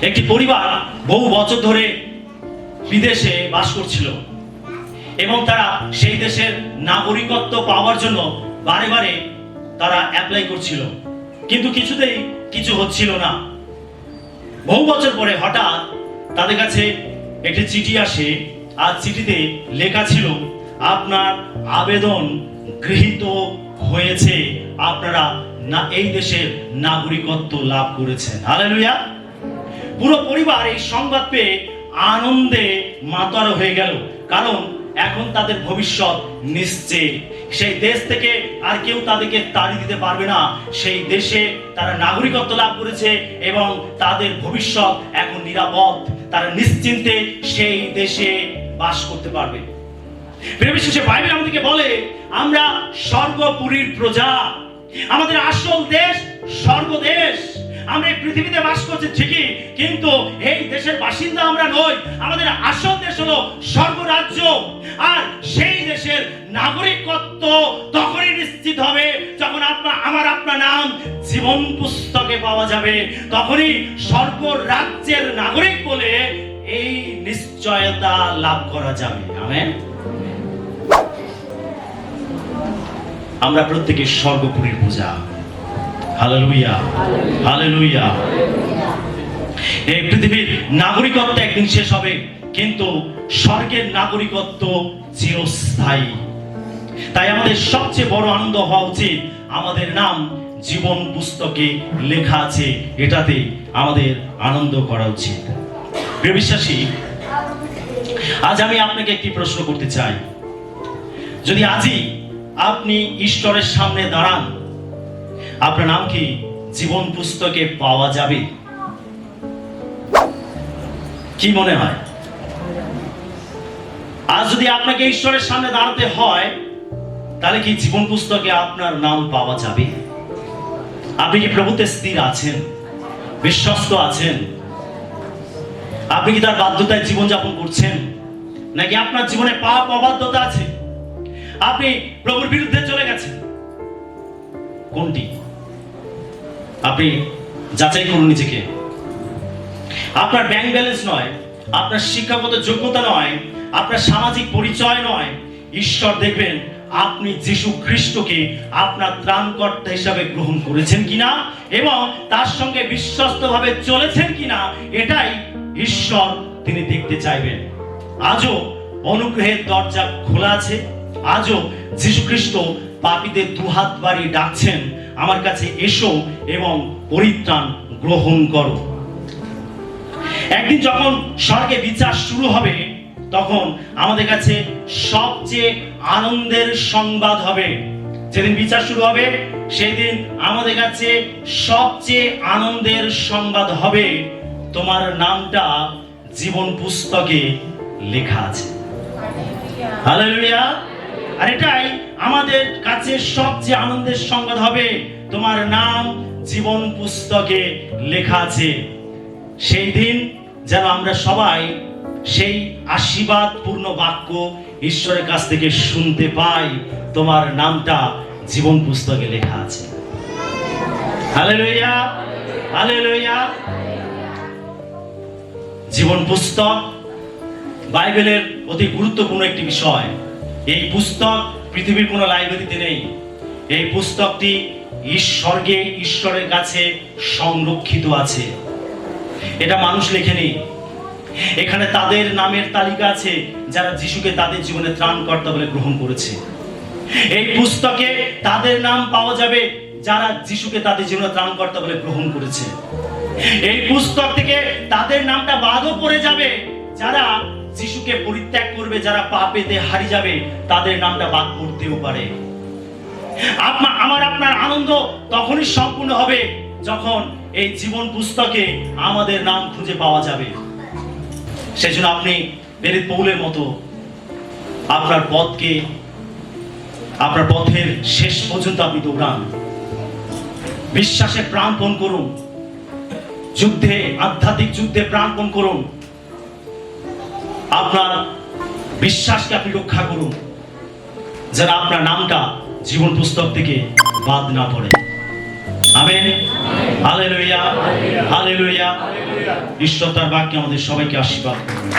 Speaker 1: একটি পরিবার বহু বছর ধরে বিদেশে বাস করছিল এবং তারা সেই দেশের নাগরিকত্ব পাওয়ার জন্য বারে বারে তারা অ্যাপ্লাই করছিল, কিন্তু কিছুতেই কিছু হচ্ছিল না। বহু বছর পরে হঠাৎ তাদের কাছে একটি চিঠি আসে, আর চিঠিতে লেখা ছিল, আপনার আবেদন গৃহীত হয়েছে, আপনারা না এই দেশের নাগরিকত্ব লাভ করেছেন। হালেলুয়া। পুরো পরিবার এই সংবাদ পেয়ে আনন্দে মাতাল হয়ে গেল, কারণ এখন তাদের ভবিষ্যৎ নিশ্চিত। সেই দেশ থেকে আর কেউ তাদেরকে তাড়িয়ে দিতে পারবে না। সেই দেশে তারা নাগরিকত্ব লাভ করেছে এবং তাদের ভবিষ্যৎ এখন নিরাপদ। তারা নিশ্চিন্তে সেই দেশে বাস করতে পারবে। প্রিয় বিশ্বাসী, বাইবেল আমাদেরকে বলে আমরা স্বর্গপুরীর প্রজা। আমাদের আসল দেশ স্বর্গদেশ। আমরা এই পৃথিবীতে বাস করছি ঠিকই, কিন্তু এই দেশের বাসিন্দা আমরা নই। আমাদের আসল দেশ হলো স্বর্গরাজ্য। আর সেই দেশের নাগরিকত্ব তখনই নিশ্চিত হবে যখন আপনার নাম জীবন পুস্তকে পাওয়া যাবে। তখনই স্বর্গরাজ্যের নাগরিক বলে এই নিশ্চয়তা লাভ করা যাবে। আমেন। আমরা প্রত্যেকে স্বর্গপুরীর পূজা। Hallelujah, hallelujah. এই পৃথিবীর নাগরিকত্ব একদিন শেষ হবে, কিন্তু স্বর্গের নাগরিকত্ব চিরস্থায়ী। তাই আমাদের সবচেয়ে বড় আনন্দ হওয়া উচিত আমাদের নাম জীবন পুস্তকে লেখা আছে, এটাতে আমাদের আনন্দ করা উচিত। প্রিয় বিশ্বাসী, আজ আমি আপনাকে একটি প্রশ্ন করতে চাই। যদি আজই আপনি ঈশ্বরের সামনে দাঁড়ান, আপনার নাম কি জীবন পুস্তকে পাওয়া যাবে? কি মনে হয়? আজ যদি আপনাকে ঈশ্বরের সামনে দাঁড়াতে হয়, তাহলে কি জীবন পুস্তকে আপনার নাম পাওয়া যাবে? আপনি কি প্রভুতে স্থির আছেন, বিশ্বস্ত আছেন? আপনি কি তার বাধ্যতায় জীবনযাপন করছেন, নাকি আপনার জীবনে পাপ অবাধ্যতা আছে? আপনি প্রভুর বিরুদ্ধে চলে গেছেন? কোনটি? আপনি যাচাই করুন নিজেকে। আপনার ব্যাংক ব্যালেন্স নয়, আপনার শিক্ষাগত যোগ্যতা নয়, আপনার সামাজিক পরিচয় নয়, ঈশ্বর দেখবেন আপনি যীশু খ্রিস্টকে আপনার ত্রাণকর্তা হিসাবে গ্রহণ করেছেন কিনা এবং তার সঙ্গে বিশ্বস্তভাবে চলেছেন কিনা, এটাই ঈশ্বর তিনি দেখতে চাইবেন। আজও অনুগ্রহের দরজা খোলা আছে। আজও যীশু খ্রিস্ট পাপীদের দুহাত বাড়িয়ে ডাকছেন, আমার কাছে এসো এবং পরিত্রাণ গ্রহণ করো। একদিন যখন স্বর্গে বিচার শুরু হবে, তখন আমাদের কাছে সবচেয়ে আনন্দের সংবাদ হবে। যেদিন বিচার শুরু হবে, সেদিন আমাদের কাছে সবচেয়ে আনন্দের সংবাদ হবে, তোমার নামটা জীবন পুস্তকে লেখা আছে। হালেলুয়া। আর এটাই আমাদের কাছে সবচেয়ে আনন্দের সংবাদ হবে, তোমার নাম জীবন পুস্তকে লেখা আছে। সেই দিন যেন আমরা সবাই সেই আশীর্বাদপূর্ণ বাক্য ঈশ্বরের কাছ থেকে শুনতে পাই, তোমার নামটা জীবন পুস্তকে লেখা আছে। Hallelujah, hallelujah. জীবন পুস্তক বাইবেলের অতি গুরুত্বপূর্ণ একটি বিষয়। এই পুস্তক পৃথিবীর কোনো লাইব্রেরিতে নেই। এই পুস্তকটি স্বর্গে ঈশ্বরের কাছে সংরক্ষিত আছে। এটা মানুষ লেখেনি। এখানে তাদের নামের তালিকা আছে যারা যিশুকে তাদের জীবনে ত্রাণকর্তা বলে গ্রহণ করেছে। এই পুস্তকে তাদের নাম পাওয়া যাবে যারা যিশুকে তাদের জীবনে ত্রাণকর্তা বলে গ্রহণ করেছে। এই পুস্তক থেকে তাদের নামটা বাদও পড়ে যাবে যারা যিশুকে পরিত্যাগ করবে, যারা পাপেতে হারিয়ে যাবে, তাদের নামটা বাদ পড়তেও পারে। আমার আপনার আনন্দ তখনই সম্পূর্ণ হবে যখন এই জীবন পুস্তকে আমাদের নাম খুঁজে পাওয়া যাবে। সেজন্য আপনি প্রেরিত পৌলের মতো আপনার পথের শেষ পর্যন্ত আপনি দৌড়ান, বিশ্বাসে প্রাণপণ করুন, যুদ্ধে, আধ্যাত্মিক যুদ্ধে প্রাণপণ করুন। আপনার বিশ্বাসকে আপনি রক্ষা করুন, যেন আপনার নামটা জীবন পুস্তক থেকে বাদ না পড়ে। Amen, hallelujah, hallelujah. ঈশ্বর তার বাক্যে আমাদের সবাইকে আশীর্বাদ করুন।